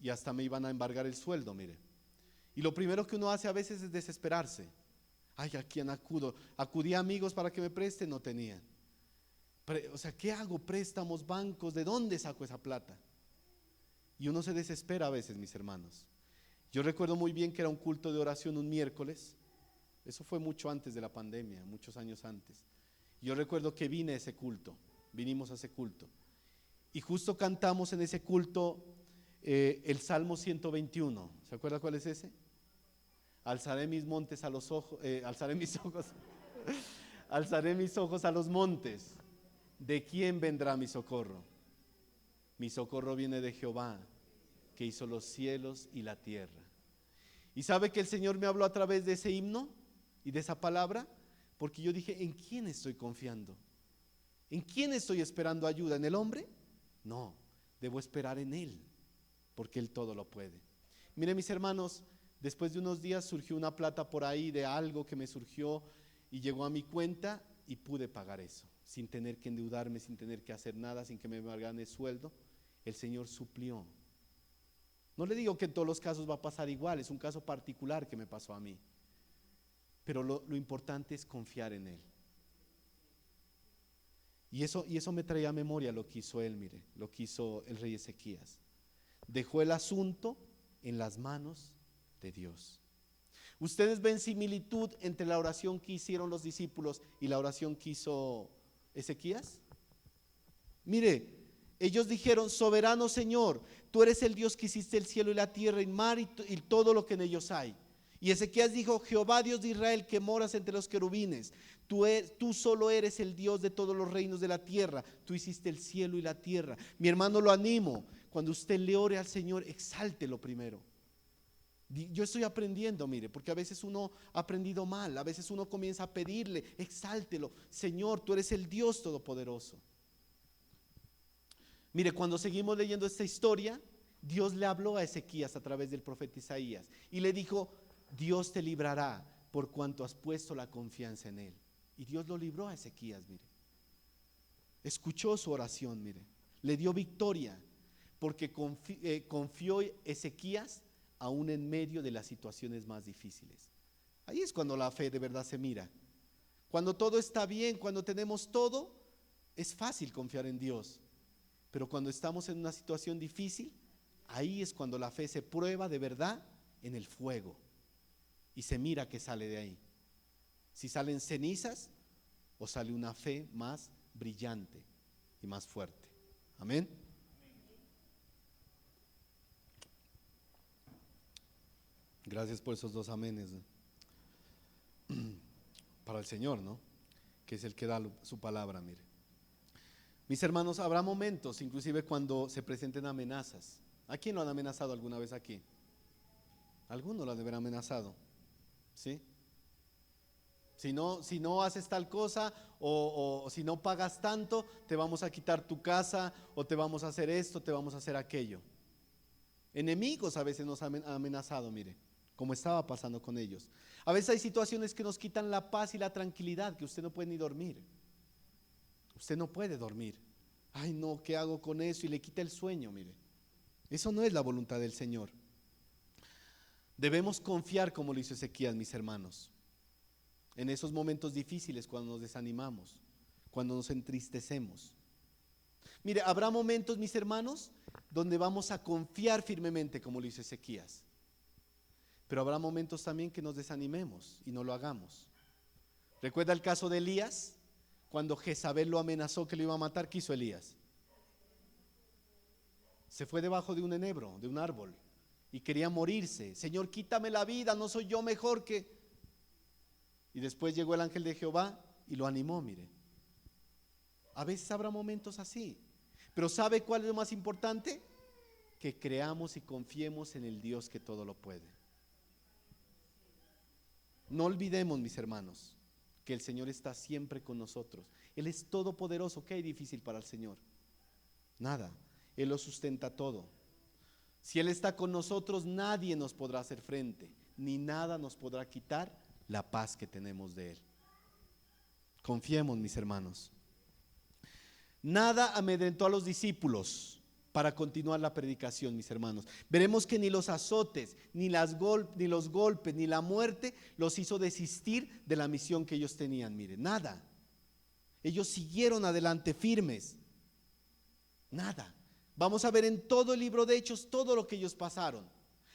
Speaker 1: y hasta me iban a embargar el sueldo, mire. Y lo primero que uno hace a veces es desesperarse. Ay, ¿a quién acudo? Acudí a amigos para que me presten, no tenían. O sea, ¿qué hago? Préstamos, bancos, ¿de dónde saco esa plata? Y uno se desespera a veces, mis hermanos. Yo recuerdo muy bien que era un culto de oración un miércoles. Eso fue mucho antes de la pandemia, muchos años antes. Yo recuerdo que vinimos a ese culto. Y justo cantamos en ese culto el Salmo 121. ¿Se acuerda cuál es ese? Alzaré mis montes a los ojos, alzaré mis ojos a los montes. ¿De quién vendrá mi socorro? Mi socorro viene de Jehová, que hizo los cielos y la tierra. ¿Y sabe que el Señor me habló a través de ese himno y de esa palabra? Porque yo dije, ¿en quién estoy confiando? ¿En quién estoy esperando ayuda? ¿En el hombre? No, debo esperar en Él, porque Él todo lo puede. Miren, mis hermanos, después de unos días surgió una plata por ahí de algo que me surgió y llegó a mi cuenta y pude pagar eso, sin tener que endeudarme, sin tener que hacer nada, sin que me embargaran el sueldo. El Señor suplió. No le digo que en todos los casos va a pasar igual, es un caso particular que me pasó a mí. Pero lo importante es confiar en Él. Y eso me traía a memoria lo que hizo él, mire, lo que hizo el rey Ezequías. Dejó el asunto en las manos de Dios. ¿Ustedes ven similitud entre la oración que hicieron los discípulos y la oración que hizo Ezequías? Mire, ellos dijeron, soberano Señor, tú eres el Dios que hiciste el cielo y la tierra y el mar y todo lo que en ellos hay. Y Ezequías dijo, Jehová Dios de Israel, que moras entre los querubines, tú solo eres el Dios de todos los reinos de la tierra, tú hiciste el cielo y la tierra. Mi hermano, lo animo, cuando usted le ore al Señor, exáltelo primero. Yo estoy aprendiendo, mire, porque a veces uno ha aprendido mal, a veces uno comienza a pedirle, exáltelo, Señor, tú eres el Dios todopoderoso. Mire, cuando seguimos leyendo esta historia, Dios le habló a Ezequías a través del profeta Isaías y le dijo, Dios te librará por cuanto has puesto la confianza en Él. Y Dios lo libró a Ezequías, mire. Escuchó su oración, mire. Le dio victoria porque confió Ezequías aún en medio de las situaciones más difíciles. Ahí es cuando la fe de verdad se mira. Cuando todo está bien, cuando tenemos todo, es fácil confiar en Dios. Pero cuando estamos en una situación difícil, ahí es cuando la fe se prueba de verdad en el fuego. Y se mira qué sale de ahí. Si salen cenizas o sale una fe más brillante y más fuerte. Amén. Gracias por esos dos amenes. Para el Señor, ¿no? Que es el que da su palabra, mire. Mis hermanos, habrá momentos, inclusive cuando se presenten amenazas. ¿A quién lo han amenazado alguna vez aquí? Algunos lo han de haber amenazado. ¿Sí? Si no haces tal cosa o si no pagas tanto, te vamos a quitar tu casa o te vamos a hacer esto, te vamos a hacer aquello. Enemigos a veces nos han amenazado, mire, como estaba pasando con ellos. A veces hay situaciones que nos quitan la paz y la tranquilidad, que usted no puede ni dormir. Usted no puede dormir. Ay no, ¿qué hago con eso? Y le quita el sueño, mire. Eso no es la voluntad del Señor. Debemos confiar como lo hizo Ezequías, mis hermanos, en esos momentos difíciles, cuando nos desanimamos, cuando nos entristecemos. Mire, habrá momentos, mis hermanos, donde vamos a confiar firmemente como lo hizo Ezequías. pero habrá momentos también que nos desanimemos y no lo hagamos. ¿Recuerda el caso de Elías? Cuando Jezabel lo amenazó que lo iba a matar, ¿qué hizo Elías? Se fue debajo de un enebro, de un árbol, y quería morirse. Señor, quítame la vida, no soy yo mejor que... Y después llegó el ángel de Jehová y lo animó, mire. A veces habrá momentos así, pero ¿sabe cuál es lo más importante? Que creamos y confiemos en el Dios que todo lo puede. No olvidemos, mis hermanos, que el Señor está siempre con nosotros. Él es todopoderoso. ¿Qué hay difícil para el Señor? Nada. Él lo sustenta todo. Si Él está con nosotros, nadie nos podrá hacer frente, ni nada nos podrá quitar la paz que tenemos de Él. Confiemos, mis hermanos. Nada amedrentó a los discípulos para continuar la predicación, mis hermanos. Veremos que ni los azotes, ni los golpes, ni la muerte los hizo desistir de la misión que ellos tenían. Miren, nada. Ellos siguieron adelante firmes. Nada. Vamos a ver en todo el libro de Hechos todo lo que ellos pasaron.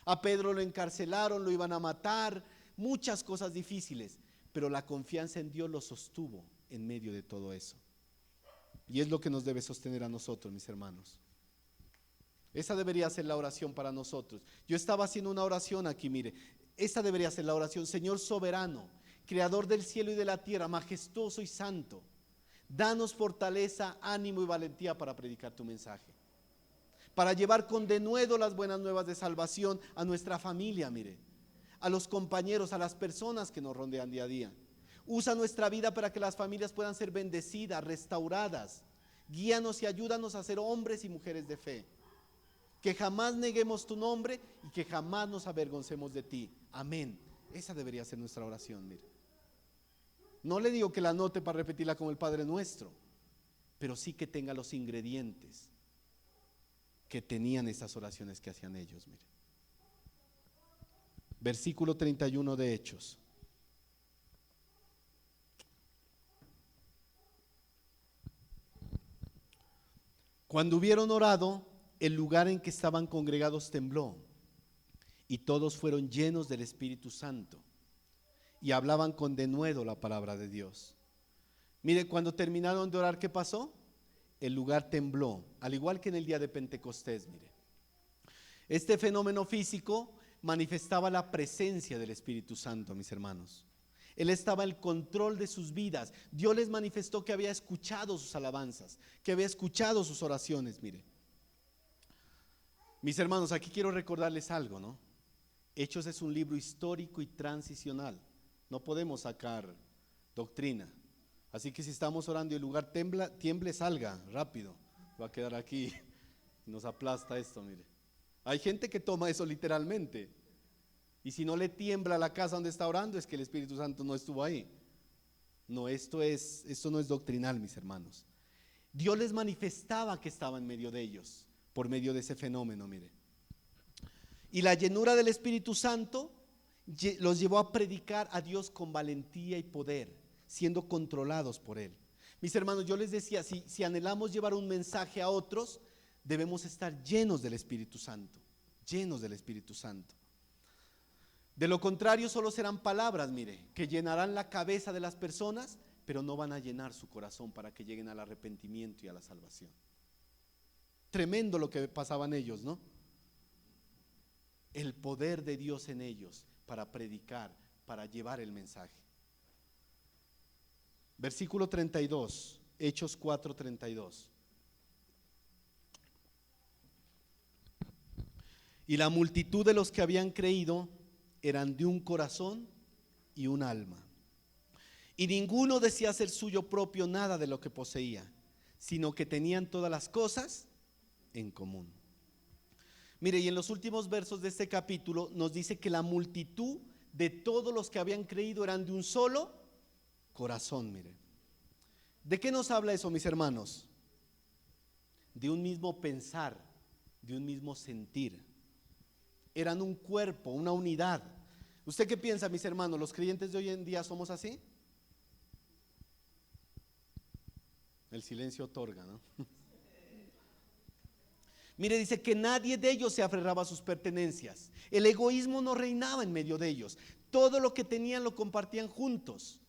Speaker 1: A Pedro lo encarcelaron, lo iban a matar, muchas cosas difíciles, pero la confianza en Dios los sostuvo en medio de todo eso. Y es lo que nos debe sostener a nosotros, mis hermanos. Esa debería ser la oración para nosotros. Yo estaba haciendo una oración aquí, mire. Esa debería ser la oración. Señor soberano, creador del cielo y de la tierra, majestuoso y santo, danos fortaleza, ánimo y valentía para predicar tu mensaje, para llevar con denuedo las buenas nuevas de salvación a nuestra familia, mire, a los compañeros, a las personas que nos rodean día a día. Usa nuestra vida para que las familias puedan ser bendecidas, restauradas. Guíanos y ayúdanos a ser hombres y mujeres de fe. Que jamás neguemos tu nombre y que jamás nos avergoncemos de ti. Amén. Esa debería ser nuestra oración, mire. No le digo que la anote para repetirla como el Padre Nuestro, pero sí que tenga los ingredientes que tenían esas oraciones que hacían ellos, mire. Versículo 31 de Hechos. Cuando hubieron orado, el lugar en que estaban congregados tembló, y todos fueron llenos del Espíritu Santo, y hablaban con denuedo la palabra de Dios. Mire, cuando terminaron de orar, ¿qué pasó? El lugar tembló, al igual que en el día de Pentecostés, mire. Este fenómeno físico manifestaba la presencia del Espíritu Santo, mis hermanos. Él estaba en control de sus vidas. Dios les manifestó que había escuchado sus alabanzas, que había escuchado sus oraciones, mire. Mis hermanos, aquí quiero recordarles algo, ¿no? Hechos es un libro histórico y transicional. No podemos sacar doctrina. Así que si estamos orando y el lugar tiemble, salga rápido. Va a quedar aquí y nos aplasta esto, mire. Hay gente que toma eso literalmente. Y si no le tiembla la casa donde está orando, es que el Espíritu Santo no estuvo ahí. No, esto no es doctrinal, mis hermanos. Dios les manifestaba que estaba en medio de ellos, por medio de ese fenómeno, mire. Y la llenura del Espíritu Santo los llevó a predicar a Dios con valentía y poder, siendo controlados por Él. Mis hermanos, yo les decía, si anhelamos llevar un mensaje a otros, debemos estar llenos del Espíritu Santo, llenos del Espíritu Santo. De lo contrario, solo serán palabras, mire, que llenarán la cabeza de las personas, pero no van a llenar su corazón para que lleguen al arrepentimiento y a la salvación. Tremendo lo que pasaban ellos, ¿no? El poder de Dios en ellos para predicar, para llevar el mensaje. Versículo 32, Hechos 4:32. Y la multitud de los que habían creído eran de un corazón y un alma. Y ninguno decía ser suyo propio nada de lo que poseía, sino que tenían todas las cosas en común. Mire, y en los últimos versos de este capítulo nos dice que la multitud de todos los que habían creído eran de un solo corazón, mire. ¿De qué nos habla eso, mis hermanos? De un mismo pensar, de un mismo sentir. Eran un cuerpo, una unidad. ¿Usted qué piensa, mis hermanos? ¿Los creyentes de hoy en día somos así? El silencio otorga, ¿no? Mire, dice que nadie de ellos se aferraba a sus pertenencias. El egoísmo no reinaba en medio de ellos. Todo lo que tenían lo compartían juntos.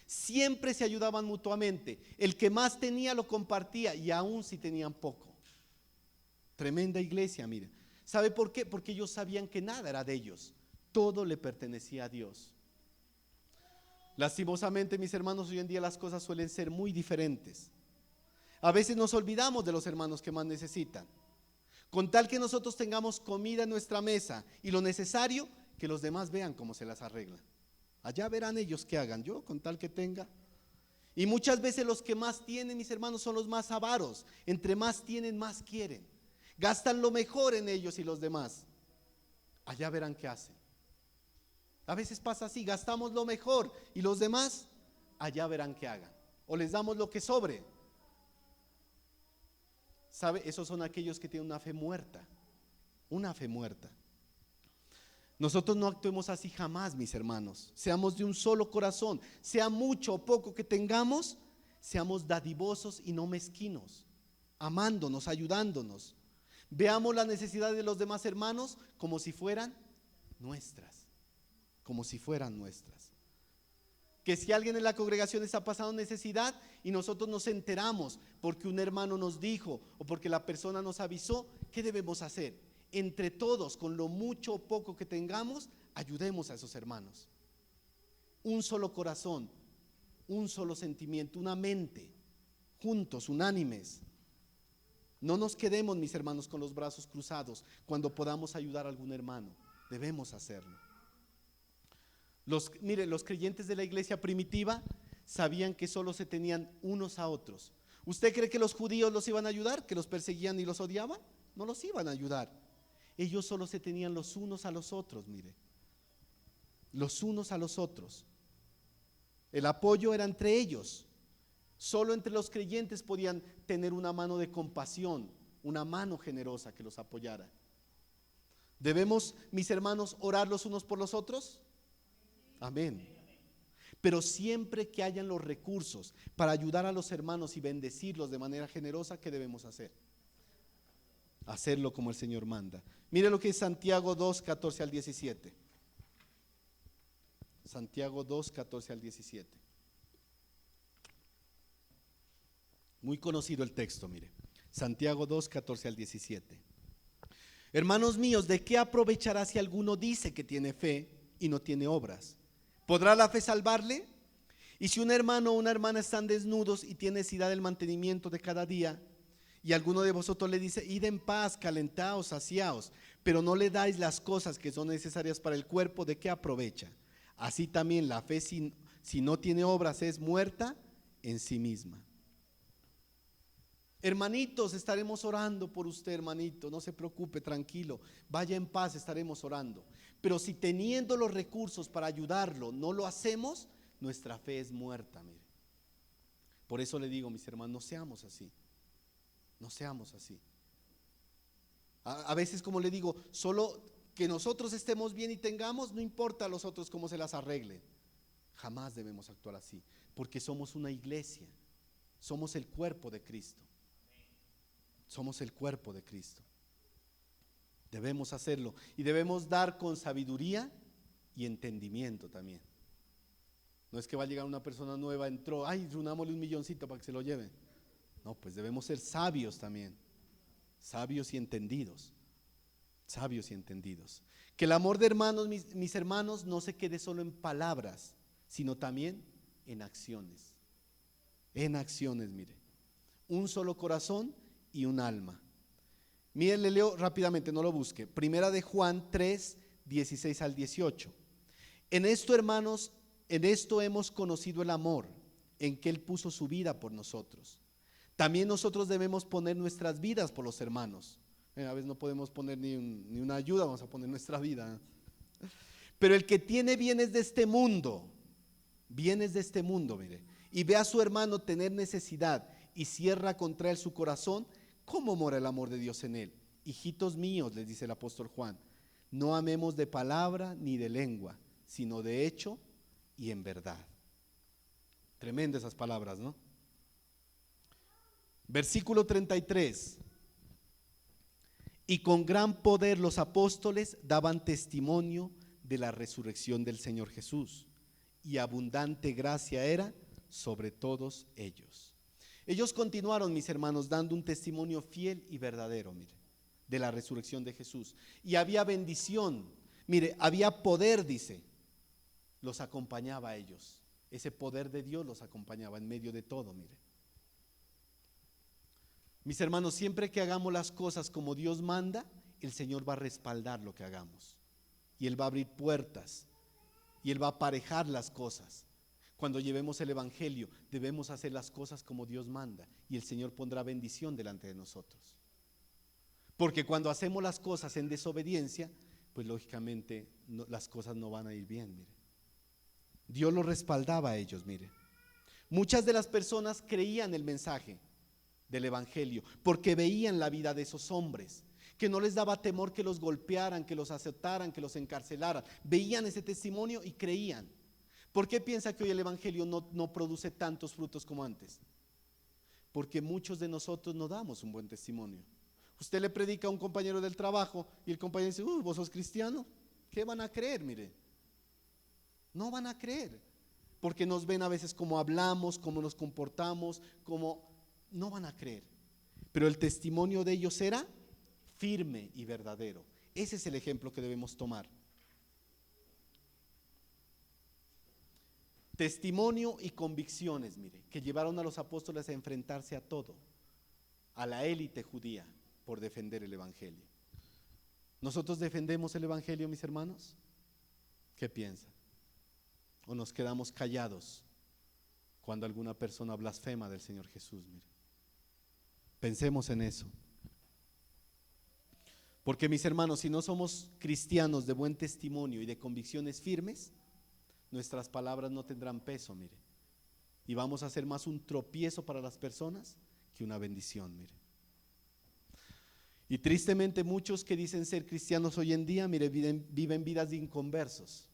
Speaker 1: Siempre se ayudaban mutuamente. El que más tenía lo compartía, y aún si tenían poco. Tremenda iglesia, mire. ¿Sabe por qué? Porque ellos sabían que nada era de ellos. Todo le pertenecía a Dios. Lastimosamente, mis hermanos, hoy en día las cosas suelen ser muy diferentes. A veces nos olvidamos de los hermanos que más necesitan. Con tal que nosotros tengamos comida en nuestra mesa y lo necesario, que los demás vean cómo se las arreglan. Allá verán ellos qué hagan, yo con tal que tenga. Y muchas veces los que más tienen, mis hermanos, son los más avaros. Entre más tienen, más quieren. Gastan lo mejor en ellos y los demás. Allá verán qué hacen. A veces pasa así, gastamos lo mejor y los demás, allá verán qué hagan. O les damos lo que sobre. ¿Sabe? Esos son aquellos que tienen una fe muerta. Una fe muerta. Nosotros no actuemos así jamás, mis hermanos. Seamos de un solo corazón. Sea mucho o poco que tengamos, seamos dadivosos y no mezquinos. Amándonos, ayudándonos. Veamos las necesidades de los demás hermanos como si fueran nuestras. Como si fueran nuestras. Que si alguien en la congregación está pasando necesidad y nosotros nos enteramos porque un hermano nos dijo o porque la persona nos avisó, ¿qué debemos hacer? Entre todos, con lo mucho o poco que tengamos, ayudemos a esos hermanos. Un solo corazón, un solo sentimiento, una mente, juntos, unánimes. No nos quedemos, mis hermanos, con los brazos cruzados cuando podamos ayudar a algún hermano. Debemos hacerlo. Mire, los creyentes de la iglesia primitiva sabían que solo se tenían unos a otros. ¿Usted cree que los judíos los iban a ayudar? ¿Que los perseguían y los odiaban? No los iban a ayudar. Ellos solo se tenían los unos a los otros, mire. Los unos a los otros. El apoyo era entre ellos. Solo entre los creyentes podían tener una mano de compasión, una mano generosa que los apoyara. ¿Debemos, mis hermanos, orar los unos por los otros? Amén. Pero siempre que hayan los recursos para ayudar a los hermanos y bendecirlos de manera generosa, ¿qué debemos hacer? Hacerlo como el Señor manda. Mire lo que es Santiago 2, 14 al 17. Santiago 2, 14 al 17. Muy conocido el texto, mire. Santiago 2, 14 al 17. Hermanos míos, ¿de qué aprovechará si alguno dice que tiene fe y no tiene obras? ¿Podrá la fe salvarle? Y si un hermano o una hermana están desnudos y tienen necesidad del mantenimiento de cada día, y alguno de vosotros le dice, id en paz, calentaos, saciaos, pero no le dais las cosas que son necesarias para el cuerpo, ¿de qué aprovecha? Así también la fe, si no tiene obras, es muerta en sí misma. Hermanitos, estaremos orando por usted, hermanito, no se preocupe, tranquilo, vaya en paz, estaremos orando. Pero si teniendo los recursos para ayudarlo no lo hacemos, nuestra fe es muerta, mire. Por eso le digo, mis hermanos, no seamos así. No seamos así. A veces, como le digo, solo que nosotros estemos bien y tengamos, no importa a los otros cómo se las arreglen. Jamás debemos actuar así, porque somos una iglesia, somos el cuerpo de Cristo. Somos el cuerpo de Cristo. Debemos hacerlo y debemos dar con sabiduría y entendimiento también. No es que va a llegar una persona nueva, entró, ay, runámosle un milloncito para que se lo lleve. No, pues debemos ser sabios también, sabios y entendidos, sabios y entendidos. Que el amor de hermanos, mis hermanos, no se quede solo en palabras, sino también en acciones. En acciones, mire. Un solo corazón y un alma. Miren, le leo rápidamente, no lo busque. Primera de Juan 3, 16 al 18. En esto, hermanos, en esto hemos conocido el amor, en que Él puso su vida por nosotros. También nosotros debemos poner nuestras vidas por los hermanos. A veces no podemos poner ni una ayuda, vamos a poner nuestra vida. Pero el que tiene bienes de este mundo, mire, y ve a su hermano tener necesidad y cierra contra él su corazón, ¿cómo mora el amor de Dios en él? Hijitos míos, les dice el apóstol Juan, no amemos de palabra ni de lengua, sino de hecho y en verdad. Tremendas esas palabras, ¿no? Versículo 33. Y con gran poder los apóstoles daban testimonio de la resurrección del Señor Jesús, y abundante gracia era sobre todos ellos. Ellos continuaron, mis hermanos, dando un testimonio fiel y verdadero, mire, de la resurrección de Jesús. Y había bendición, mire, había poder, dice, los acompañaba a ellos. Ese poder de Dios los acompañaba en medio de todo, mire. Mis hermanos, siempre que hagamos las cosas como Dios manda, el Señor va a respaldar lo que hagamos. Y Él va a abrir puertas. Y Él va a aparejar las cosas. Cuando llevemos el evangelio, debemos hacer las cosas como Dios manda. Y el Señor pondrá bendición delante de nosotros. Porque cuando hacemos las cosas en desobediencia, pues lógicamente las cosas no van a ir bien, mire. Dios los respaldaba a ellos, mire. Muchas de las personas creían el mensaje del evangelio porque veían la vida de esos hombres, que no les daba temor que los golpearan, que los azotaran, que los encarcelaran. Veían ese testimonio y creían. ¿Por qué piensa que hoy el evangelio no produce tantos frutos como antes? Porque muchos de nosotros no damos un buen testimonio. Usted le predica a un compañero del trabajo y el compañero dice: ¿vos sos cristiano? ¿Qué van a creer? Mire, no van a creer, porque nos ven a veces cómo hablamos, cómo nos comportamos, no van a creer. Pero el testimonio de ellos era firme y verdadero. Ese es el ejemplo que debemos tomar. Testimonio y convicciones, mire, que llevaron a los apóstoles a enfrentarse a todo, a la élite judía, por defender el evangelio. ¿Nosotros defendemos el evangelio, mis hermanos? ¿Qué piensan? ¿O nos quedamos callados cuando alguna persona blasfema del Señor Jesús? Mire, pensemos en eso. Porque, mis hermanos, si no somos cristianos de buen testimonio y de convicciones firmes, nuestras palabras no tendrán peso, mire. Y vamos a ser más un tropiezo para las personas que una bendición, mire. Y tristemente muchos que dicen ser cristianos hoy en día, mire, viven vidas de inconversos.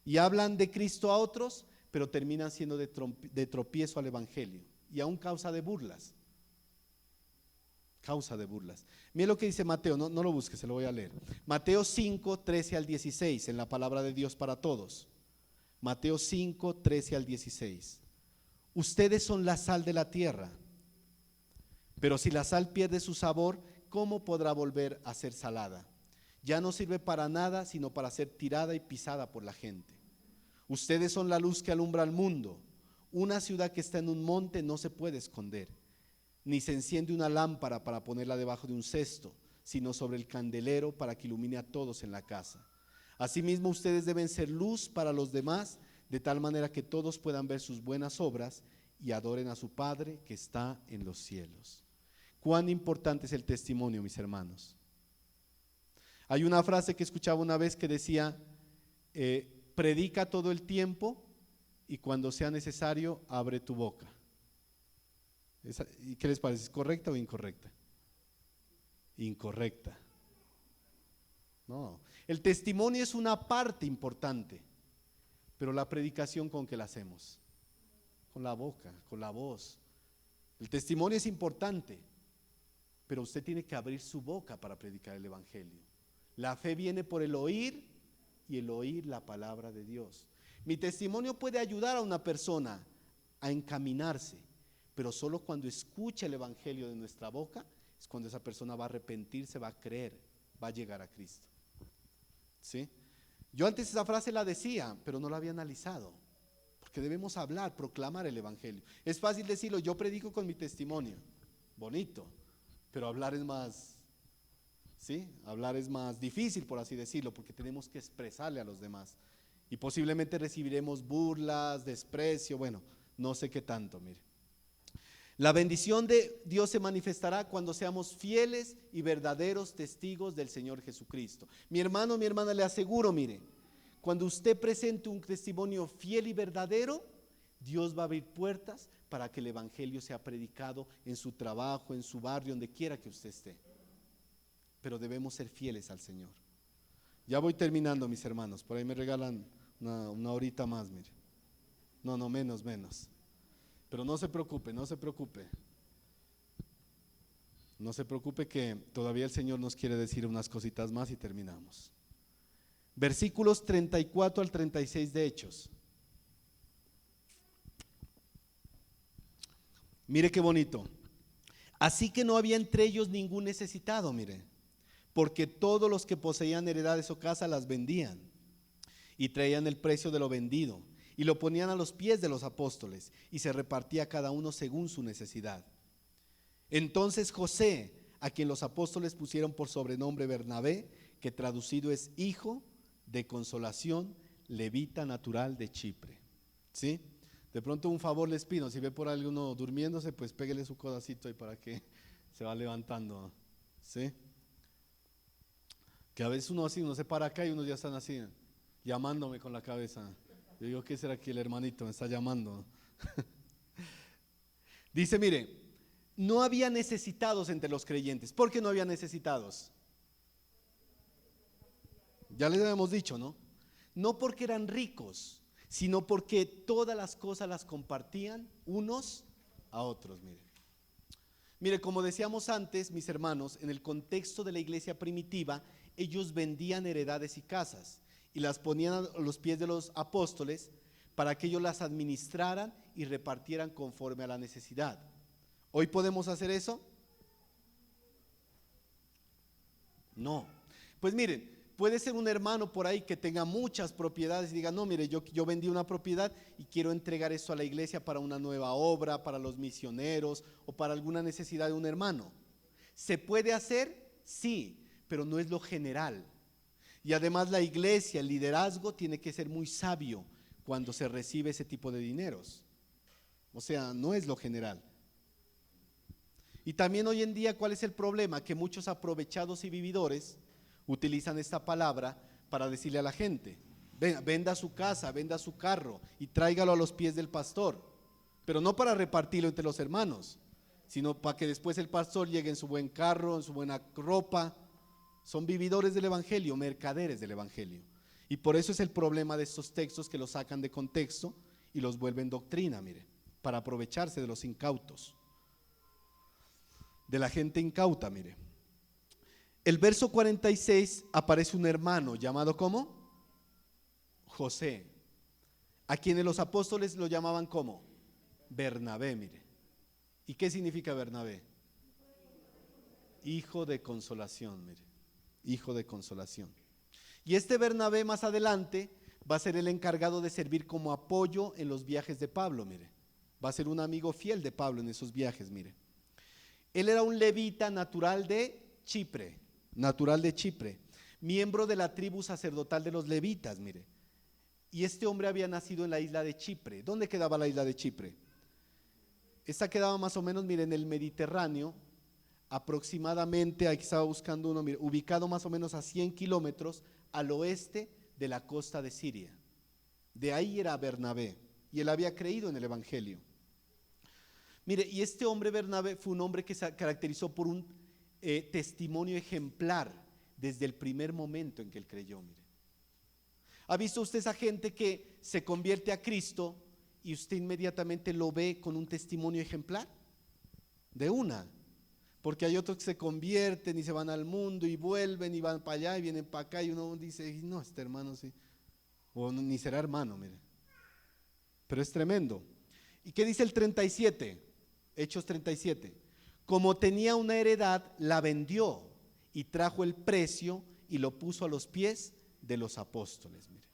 Speaker 1: Y hablan de Cristo a otros, pero terminan siendo de tropiezo al evangelio. Y aún causa de burlas. Causa de burlas. Mire lo que dice Mateo, no lo busque, se lo voy a leer. Mateo 5, 13 al 16, en la palabra de Dios para todos. Mateo 5, 13 al 16. Ustedes son la sal de la tierra, pero si la sal pierde su sabor, ¿cómo podrá volver a ser salada? Ya no sirve para nada, sino para ser tirada y pisada por la gente. Ustedes son la luz que alumbra al mundo. Una ciudad que está en un monte no se puede esconder, ni se enciende una lámpara para ponerla debajo de un cesto, sino sobre el candelero para que ilumine a todos en la casa. Asimismo, ustedes deben ser luz para los demás, de tal manera que todos puedan ver sus buenas obras y adoren a su Padre que está en los cielos. ¿Cuán importante es el testimonio, mis hermanos? Hay una frase que escuchaba una vez que decía: predica todo el tiempo y cuando sea necesario, abre tu boca. ¿Y qué les parece? ¿Es correcta o incorrecta? Incorrecta. No, el testimonio es una parte importante, pero la predicación, ¿con qué la hacemos? Con la boca, con la voz. El testimonio es importante, pero usted tiene que abrir su boca para predicar el evangelio. La fe viene por el oír y el oír la palabra de Dios. Mi testimonio puede ayudar a una persona a encaminarse, pero solo cuando escucha el evangelio de nuestra boca es cuando esa persona va a arrepentirse, va a creer, va a llegar a Cristo. ¿Sí? Yo antes esa frase la decía, pero no la había analizado, porque debemos hablar, proclamar el evangelio. Es fácil decirlo, yo predico con mi testimonio, bonito, pero hablar es más, ¿sí? Hablar es más difícil, por así decirlo, porque tenemos que expresarle a los demás y posiblemente recibiremos burlas, desprecio, bueno, no sé qué tanto, mire. La bendición de Dios se manifestará cuando seamos fieles y verdaderos testigos del Señor Jesucristo. Mi hermano, mi hermana, le aseguro, mire, cuando usted presente un testimonio fiel y verdadero, Dios va a abrir puertas para que el evangelio sea predicado en su trabajo, en su barrio, donde quiera que usted esté. Pero debemos ser fieles al Señor. Ya voy terminando, mis hermanos, por ahí me regalan una horita más, mire. No, menos. Pero no se preocupe, no se preocupe. No se preocupe que todavía el Señor nos quiere decir unas cositas más y terminamos. Versículos 34 al 36 de Hechos. Mire qué bonito. Así que no había entre ellos ningún necesitado, mire, porque todos los que poseían heredades o casas las vendían y traían el precio de lo vendido y lo ponían a los pies de los apóstoles y se repartía cada uno según su necesidad. Entonces José, a quien los apóstoles pusieron por sobrenombre Bernabé, que traducido es hijo de consolación, levita natural de Chipre. ¿Sí? De pronto un favor les pido, si ve por alguno durmiéndose, pues péguele su codacito ahí para que se va levantando. ¿Sí? Que a veces uno así, uno se para acá y unos ya están así, llamándome con la cabeza. Yo digo, ¿qué será que el hermanito me está llamando? Dice, mire, no había necesitados entre los creyentes. ¿Por qué no había necesitados? Ya les habíamos dicho, ¿no? No porque eran ricos, sino porque todas las cosas las compartían unos a otros. Mire, como decíamos antes, mis hermanos, en el contexto de la iglesia primitiva, ellos vendían heredades y casas y las ponían a los pies de los apóstoles para que ellos las administraran y repartieran conforme a la necesidad. ¿Hoy podemos hacer eso? No. Pues miren, puede ser un hermano por ahí que tenga muchas propiedades y diga, no, mire, yo vendí una propiedad y quiero entregar eso a la iglesia para una nueva obra, para los misioneros o para alguna necesidad de un hermano. ¿Se puede hacer? Sí, pero no es lo general. Y además la iglesia, el liderazgo tiene que ser muy sabio cuando se recibe ese tipo de dineros. O sea, no es lo general. Y también hoy en día, ¿cuál es el problema? Que muchos aprovechados y vividores utilizan esta palabra para decirle a la gente, venda su casa, venda su carro y tráigalo a los pies del pastor, pero no para repartirlo entre los hermanos, sino para que después el pastor llegue en su buen carro, en su buena ropa. Son vividores del evangelio, mercaderes del evangelio. Y por eso es el problema de estos textos, que los sacan de contexto y los vuelven doctrina, mire, para aprovecharse de los incautos, de la gente incauta, mire. El verso 46 aparece un hermano llamado ¿cómo? José, a quienes los apóstoles lo llamaban ¿cómo? Bernabé, mire. ¿Y qué significa Bernabé? Hijo de consolación, mire. Hijo de consolación. Y este Bernabé más adelante va a ser el encargado de servir como apoyo en los viajes de Pablo, mire. Va a ser un amigo fiel de Pablo en esos viajes, mire. Él era un levita natural de Chipre, miembro de la tribu sacerdotal de los levitas, mire. Y este hombre había nacido en la isla de Chipre. ¿Dónde quedaba la isla de Chipre? Esta quedaba más o menos, mire, en el Mediterráneo, aproximadamente, aquí estaba buscando uno, mire, ubicado más o menos a 100 kilómetros al oeste de la costa de Siria. De ahí era Bernabé, y él había creído en el evangelio. Mire, y este hombre Bernabé fue un hombre que se caracterizó por un testimonio ejemplar desde el primer momento en que él creyó, mire. ¿Ha visto usted esa gente que se convierte a Cristo y usted inmediatamente lo ve con un testimonio ejemplar? De una. Porque hay otros que se convierten y se van al mundo y vuelven y van para allá y vienen para acá y uno dice, no, este hermano sí, o ni será hermano, mire. Pero es tremendo. ¿Y qué dice el 37? Hechos 37. Como tenía una heredad, la vendió y trajo el precio y lo puso a los pies de los apóstoles, mire.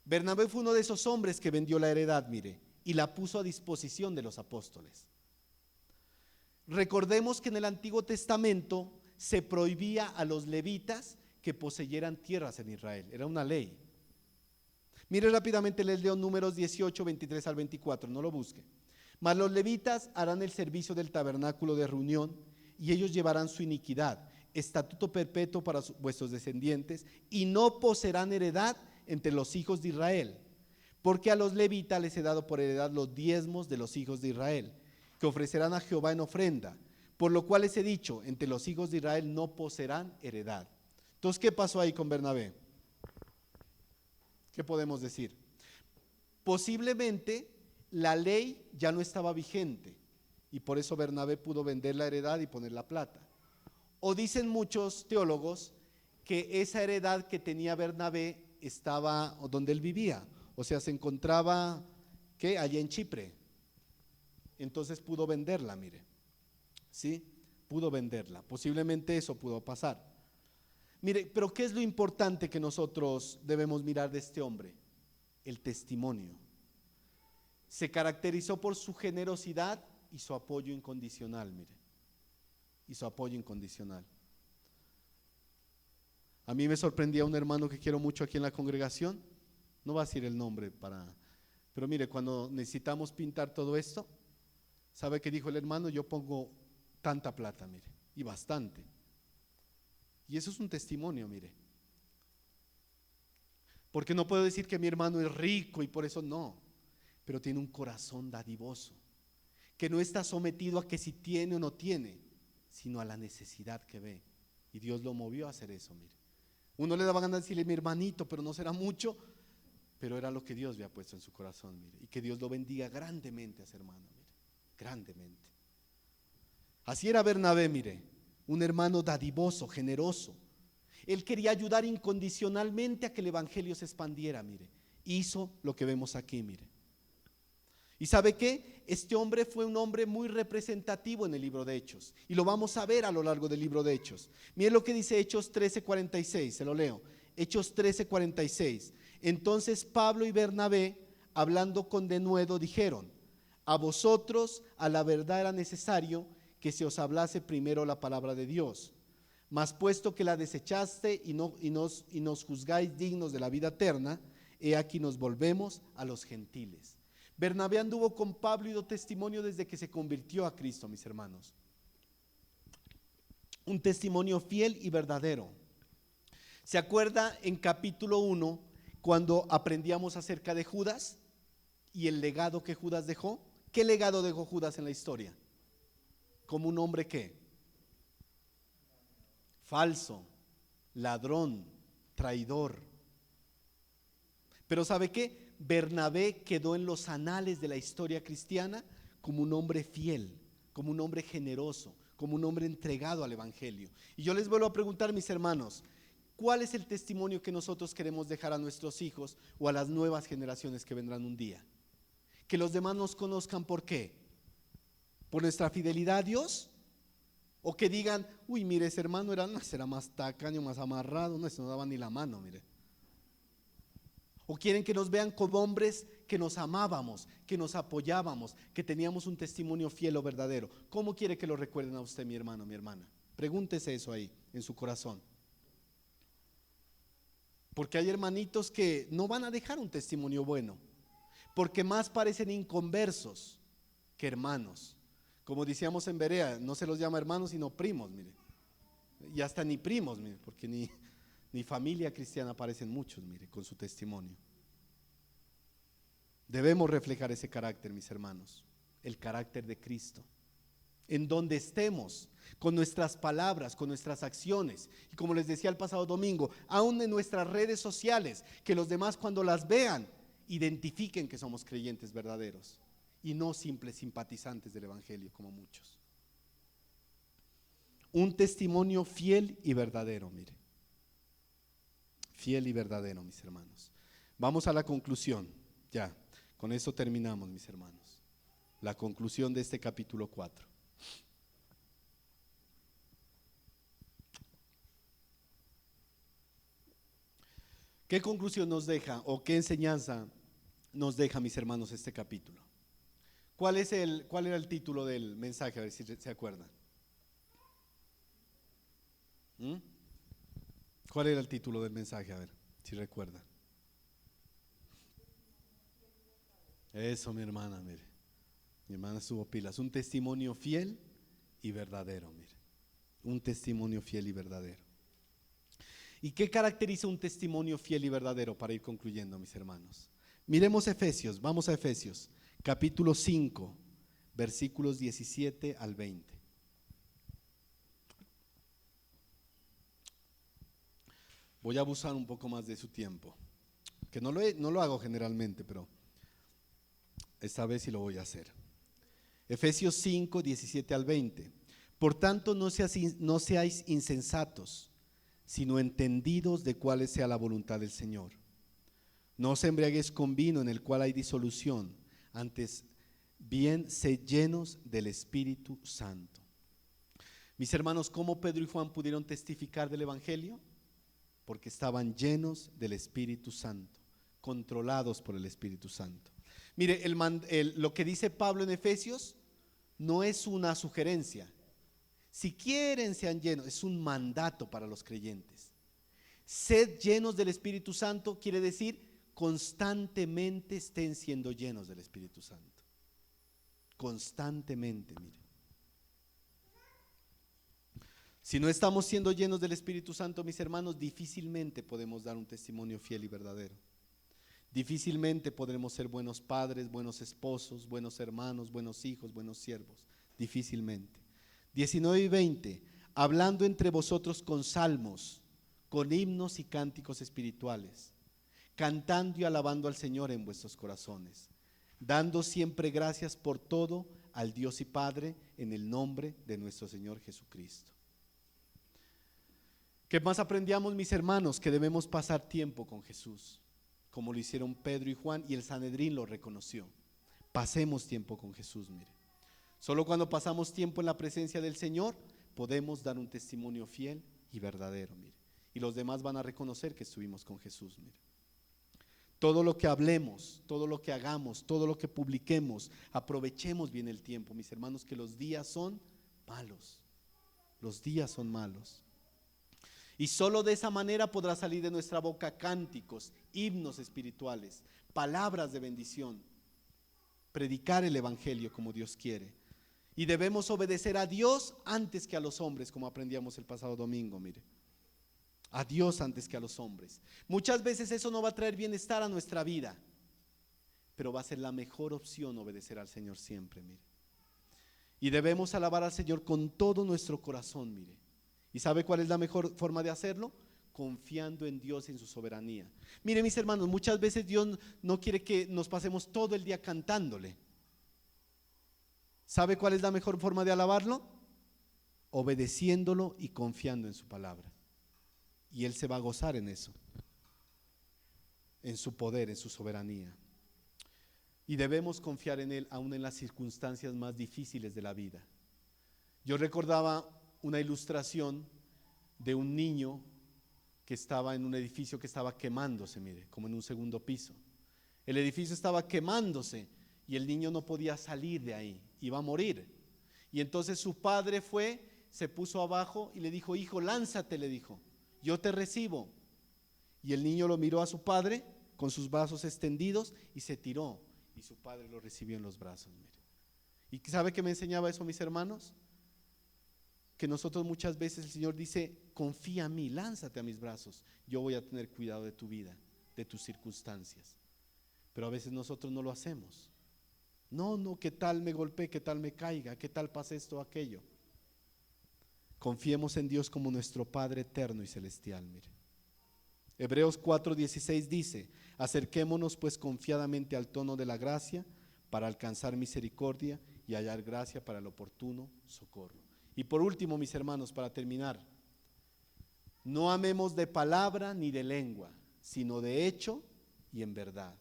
Speaker 1: Bernabé fue uno de esos hombres que vendió la heredad, mire, y la puso a disposición de los apóstoles. Recordemos que en el Antiguo Testamento se prohibía a los levitas que poseyeran tierras en Israel, era una ley. Mire rápidamente, les leo Números 18, 23 al 24, no lo busque. Mas los levitas harán el servicio del tabernáculo de reunión y ellos llevarán su iniquidad, estatuto perpetuo para vuestros descendientes, y no poseerán heredad entre los hijos de Israel, porque a los levitas les he dado por heredad los diezmos de los hijos de Israel, que ofrecerán a Jehová en ofrenda, por lo cual les he dicho, entre los hijos de Israel no poseerán heredad. Entonces, ¿qué pasó ahí con Bernabé? ¿Qué podemos decir? Posiblemente la ley ya no estaba vigente y por eso Bernabé pudo vender la heredad y poner la plata. O dicen muchos teólogos que esa heredad que tenía Bernabé estaba donde él vivía, o sea, se encontraba ¿qué? Allá en Chipre. Entonces pudo venderla, mire, ¿sí? Pudo venderla, posiblemente eso pudo pasar. Mire, pero ¿qué es lo importante que nosotros debemos mirar de este hombre? El testimonio. Se caracterizó por su generosidad y su apoyo incondicional, mire, y su apoyo incondicional. A mí me sorprendía un hermano que quiero mucho aquí en la congregación, no va a decir el nombre pero mire, cuando necesitamos pintar todo esto, ¿sabe qué dijo el hermano? Yo pongo tanta plata, mire, y bastante. Y eso es un testimonio, mire. Porque no puedo decir que mi hermano es rico y por eso no, pero tiene un corazón dadivoso, que no está sometido a que si tiene o no tiene, sino a la necesidad que ve. Y Dios lo movió a hacer eso, mire. Uno le daba ganas de decirle, mi hermanito, pero no será mucho, pero era lo que Dios había puesto en su corazón, mire. Y que Dios lo bendiga grandemente a ese hermano, mire, grandemente. Así era Bernabé, mire, un hermano dadivoso, generoso. Él quería ayudar incondicionalmente a que el evangelio se expandiera, mire. Hizo lo que vemos aquí, mire. ¿Y sabe qué? Este hombre fue un hombre muy representativo en el libro de Hechos. Y lo vamos a ver a lo largo del libro de Hechos. Miren lo que dice Hechos 13:46, se lo leo. Hechos 13:46. Entonces Pablo y Bernabé, hablando con denuedo, dijeron: a vosotros a la verdad era necesario que se os hablase primero la palabra de Dios. Mas puesto que la desechaste y nos juzgáis dignos de la vida eterna, he aquí nos volvemos a los gentiles. Bernabé anduvo con Pablo y dio testimonio desde que se convirtió a Cristo, mis hermanos. Un testimonio fiel y verdadero. ¿Se acuerda en capítulo 1 cuando aprendíamos acerca de Judas y el legado que Judas dejó? ¿Qué legado dejó Judas en la historia? Como un hombre ¿qué? Falso, ladrón, traidor. Pero ¿sabe qué? Bernabé quedó en los anales de la historia cristiana como un hombre fiel, como un hombre generoso, como un hombre entregado al evangelio. Y yo les vuelvo a preguntar, mis hermanos, ¿cuál es el testimonio que nosotros queremos dejar a nuestros hijos o a las nuevas generaciones que vendrán un día? Que los demás nos conozcan, ¿por qué? ¿Por nuestra fidelidad a Dios? O que digan, uy, mire, ese hermano era más tacaño, más amarrado, no se nos daba ni la mano, mire. O quieren que nos vean como hombres que nos amábamos, que nos apoyábamos, que teníamos un testimonio fiel o verdadero. ¿Cómo quiere que lo recuerden a usted, mi hermano, mi hermana? Pregúntese eso ahí, en su corazón. Porque hay hermanitos que no van a dejar un testimonio bueno, porque más parecen inconversos que hermanos. Como decíamos en Berea, no se los llama hermanos sino primos, mire. Y hasta ni primos, mire, porque ni familia cristiana parecen muchos, mire, con su testimonio. Debemos reflejar ese carácter, mis hermanos, el carácter de Cristo. En donde estemos, con nuestras palabras, con nuestras acciones. Y como les decía el pasado domingo, aún en nuestras redes sociales, que los demás cuando las vean, identifiquen que somos creyentes verdaderos y no simples simpatizantes del evangelio como muchos. Un testimonio fiel y verdadero, mire. Fiel y verdadero, mis hermanos. Vamos a la conclusión, ya, con esto terminamos, mis hermanos. La conclusión de este capítulo 4. ¿Qué conclusión nos deja o qué enseñanza nos deja, mis hermanos, este capítulo? ¿Cuál era el título del mensaje? A ver si se acuerdan. ¿Cuál era el título del mensaje? A ver si recuerdan. Eso, mi hermana, mire. Mi hermana estuvo pilas. Un testimonio fiel y verdadero, mire. Un testimonio fiel y verdadero. ¿Y qué caracteriza un testimonio fiel y verdadero para ir concluyendo, mis hermanos? Miremos Efesios, vamos a Efesios, capítulo 5, versículos 17 al 20. Voy a abusar un poco más de su tiempo, que no lo hago generalmente, pero esta vez sí lo voy a hacer. Efesios 5, 17 al 20. Por tanto, no seáis insensatos, sino entendidos de cuál sea la voluntad del Señor. No os embriaguéis con vino en el cual hay disolución, antes bien sed llenos del Espíritu Santo. Mis hermanos, ¿cómo Pedro y Juan pudieron testificar del Evangelio? Porque estaban llenos del Espíritu Santo, controlados por el Espíritu Santo. Mire, lo que dice Pablo en Efesios no es una sugerencia. Si quieren, sean llenos, es un mandato para los creyentes. Sed llenos del Espíritu Santo quiere decir constantemente estén siendo llenos del Espíritu Santo. Constantemente, mire. Si no estamos siendo llenos del Espíritu Santo, mis hermanos, difícilmente podemos dar un testimonio fiel y verdadero. Difícilmente podremos ser buenos padres, buenos esposos, buenos hermanos, buenos hijos, buenos siervos. Difícilmente. 19 y 20. Hablando entre vosotros con salmos, con himnos y cánticos espirituales, cantando y alabando al Señor en vuestros corazones, dando siempre gracias por todo al Dios y Padre en el nombre de nuestro Señor Jesucristo. ¿Qué más aprendíamos, mis hermanos? Que debemos pasar tiempo con Jesús, como lo hicieron Pedro y Juan, y el Sanedrín lo reconoció. Pasemos tiempo con Jesús, mire. Solo cuando pasamos tiempo en la presencia del Señor podemos dar un testimonio fiel y verdadero, mire. Y los demás van a reconocer que estuvimos con Jesús, mire. Todo lo que hablemos, todo lo que hagamos, todo lo que publiquemos, aprovechemos bien el tiempo, mis hermanos, que los días son malos. Los días son malos. Y solo de esa manera podrá salir de nuestra boca cánticos, himnos espirituales, palabras de bendición, predicar el Evangelio como Dios quiere. Y debemos obedecer a Dios antes que a los hombres, como aprendíamos el pasado domingo, mire. A Dios antes que a los hombres. Muchas veces eso no va a traer bienestar a nuestra vida, pero va a ser la mejor opción obedecer al Señor siempre, mire. Y debemos alabar al Señor con todo nuestro corazón, mire. ¿Y sabe cuál es la mejor forma de hacerlo? Confiando en Dios y en su soberanía. Mire, mis hermanos, muchas veces Dios no quiere que nos pasemos todo el día cantándole. ¿Sabe cuál es la mejor forma de alabarlo? Obedeciéndolo y confiando en su palabra. Y Él se va a gozar en eso, en su poder, en su soberanía. Y debemos confiar en Él aún en las circunstancias más difíciles de la vida. Yo recordaba una ilustración de un niño que estaba en un edificio que estaba quemándose, mire, como en un segundo piso. El edificio estaba quemándose y el niño no podía salir de ahí, iba a morir. Y entonces su padre fue, se puso abajo y le dijo: hijo, lánzate, le dijo, yo te recibo. Y el niño lo miró a su padre con sus brazos extendidos y se tiró, y su padre lo recibió en los brazos, mire. ¿Y sabe qué me enseñaba eso, mis hermanos? Que nosotros muchas veces el Señor dice: confía en mí, lánzate a mis brazos, yo voy a tener cuidado de tu vida, de tus circunstancias. Pero a veces nosotros no lo hacemos. No, ¿qué tal me golpee? ¿Qué tal me caiga? ¿Qué tal pase esto o aquello? Confiemos en Dios como nuestro Padre eterno y celestial, mire. Hebreos 4:16 dice: acerquémonos pues confiadamente al trono de la gracia para alcanzar misericordia y hallar gracia para el oportuno socorro. Y por último, mis hermanos, para terminar, no amemos de palabra ni de lengua, sino de hecho y en verdad.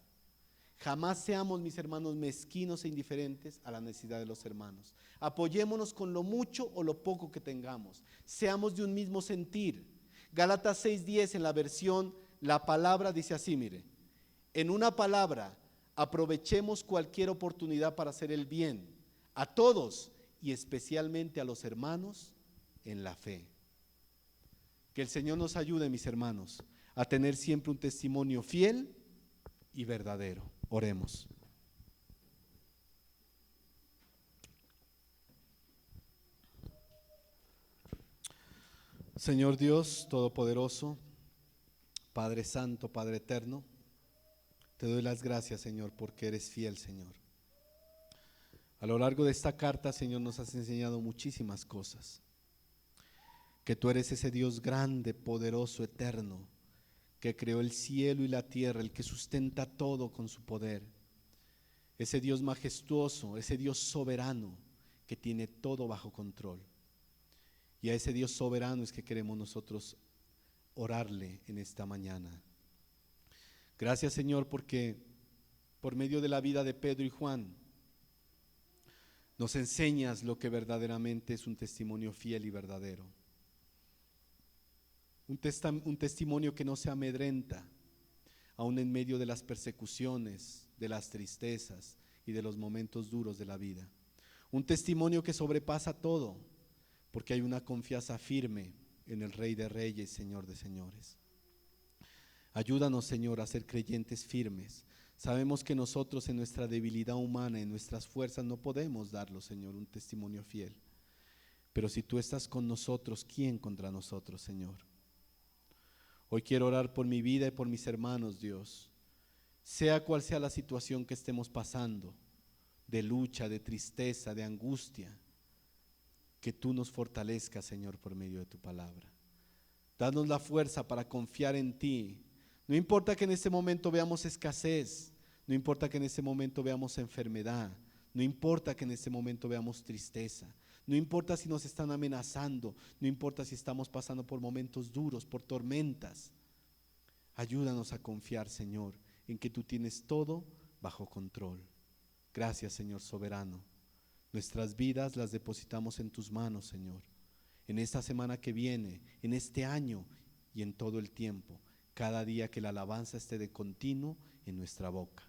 Speaker 1: Jamás seamos, mis hermanos, mezquinos e indiferentes a la necesidad de los hermanos. Apoyémonos con lo mucho o lo poco que tengamos. Seamos de un mismo sentir. Gálatas 6:10 en la versión La Palabra dice así, mire: en una palabra, aprovechemos cualquier oportunidad para hacer el bien a todos y especialmente a los hermanos en la fe. Que el Señor nos ayude, mis hermanos, a tener siempre un testimonio fiel y verdadero. Oremos. Señor Dios Todopoderoso, Padre Santo, Padre Eterno, te doy las gracias, Señor, porque eres fiel, Señor. A lo largo de esta carta, Señor, nos has enseñado muchísimas cosas. Que tú eres ese Dios grande, poderoso, eterno, que creó el cielo y la tierra, el que sustenta todo con su poder. ese Dios majestuoso, ese Dios soberano que tiene todo bajo control. Y a ese Dios soberano es que queremos nosotros orarle en esta mañana. Gracias, Señor, porque por medio de la vida de Pedro y Juan nos enseñas lo que verdaderamente es un testimonio fiel y verdadero. Un testimonio que no se amedrenta, aún en medio de las persecuciones, de las tristezas y de los momentos duros de la vida. Un testimonio que sobrepasa todo, porque hay una confianza firme en el Rey de Reyes, Señor de Señores. Ayúdanos, Señor, a ser creyentes firmes. Sabemos que nosotros en nuestra debilidad humana, en nuestras fuerzas, no podemos darlo, Señor, un testimonio fiel. Pero si tú estás con nosotros, ¿quién contra nosotros, Señor? Hoy quiero orar por mi vida y por mis hermanos, Dios. Sea cual sea la situación que estemos pasando, de lucha, de tristeza, de angustia, que tú nos fortalezcas, Señor, por medio de tu palabra. Danos la fuerza para confiar en ti. No importa que en este momento veamos escasez, no importa que en este momento veamos enfermedad, no importa que en este momento veamos tristeza, no importa si nos están amenazando, no importa si estamos pasando por momentos duros, por tormentas. Ayúdanos a confiar, Señor, en que tú tienes todo bajo control. Gracias, Señor soberano. Nuestras vidas las depositamos en tus manos, Señor. En esta semana que viene, en este año y en todo el tiempo, cada día que la alabanza esté de continuo en nuestra boca.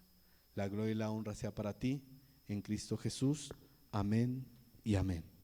Speaker 1: La gloria y la honra sea para ti, en Cristo Jesús. Amén y amén.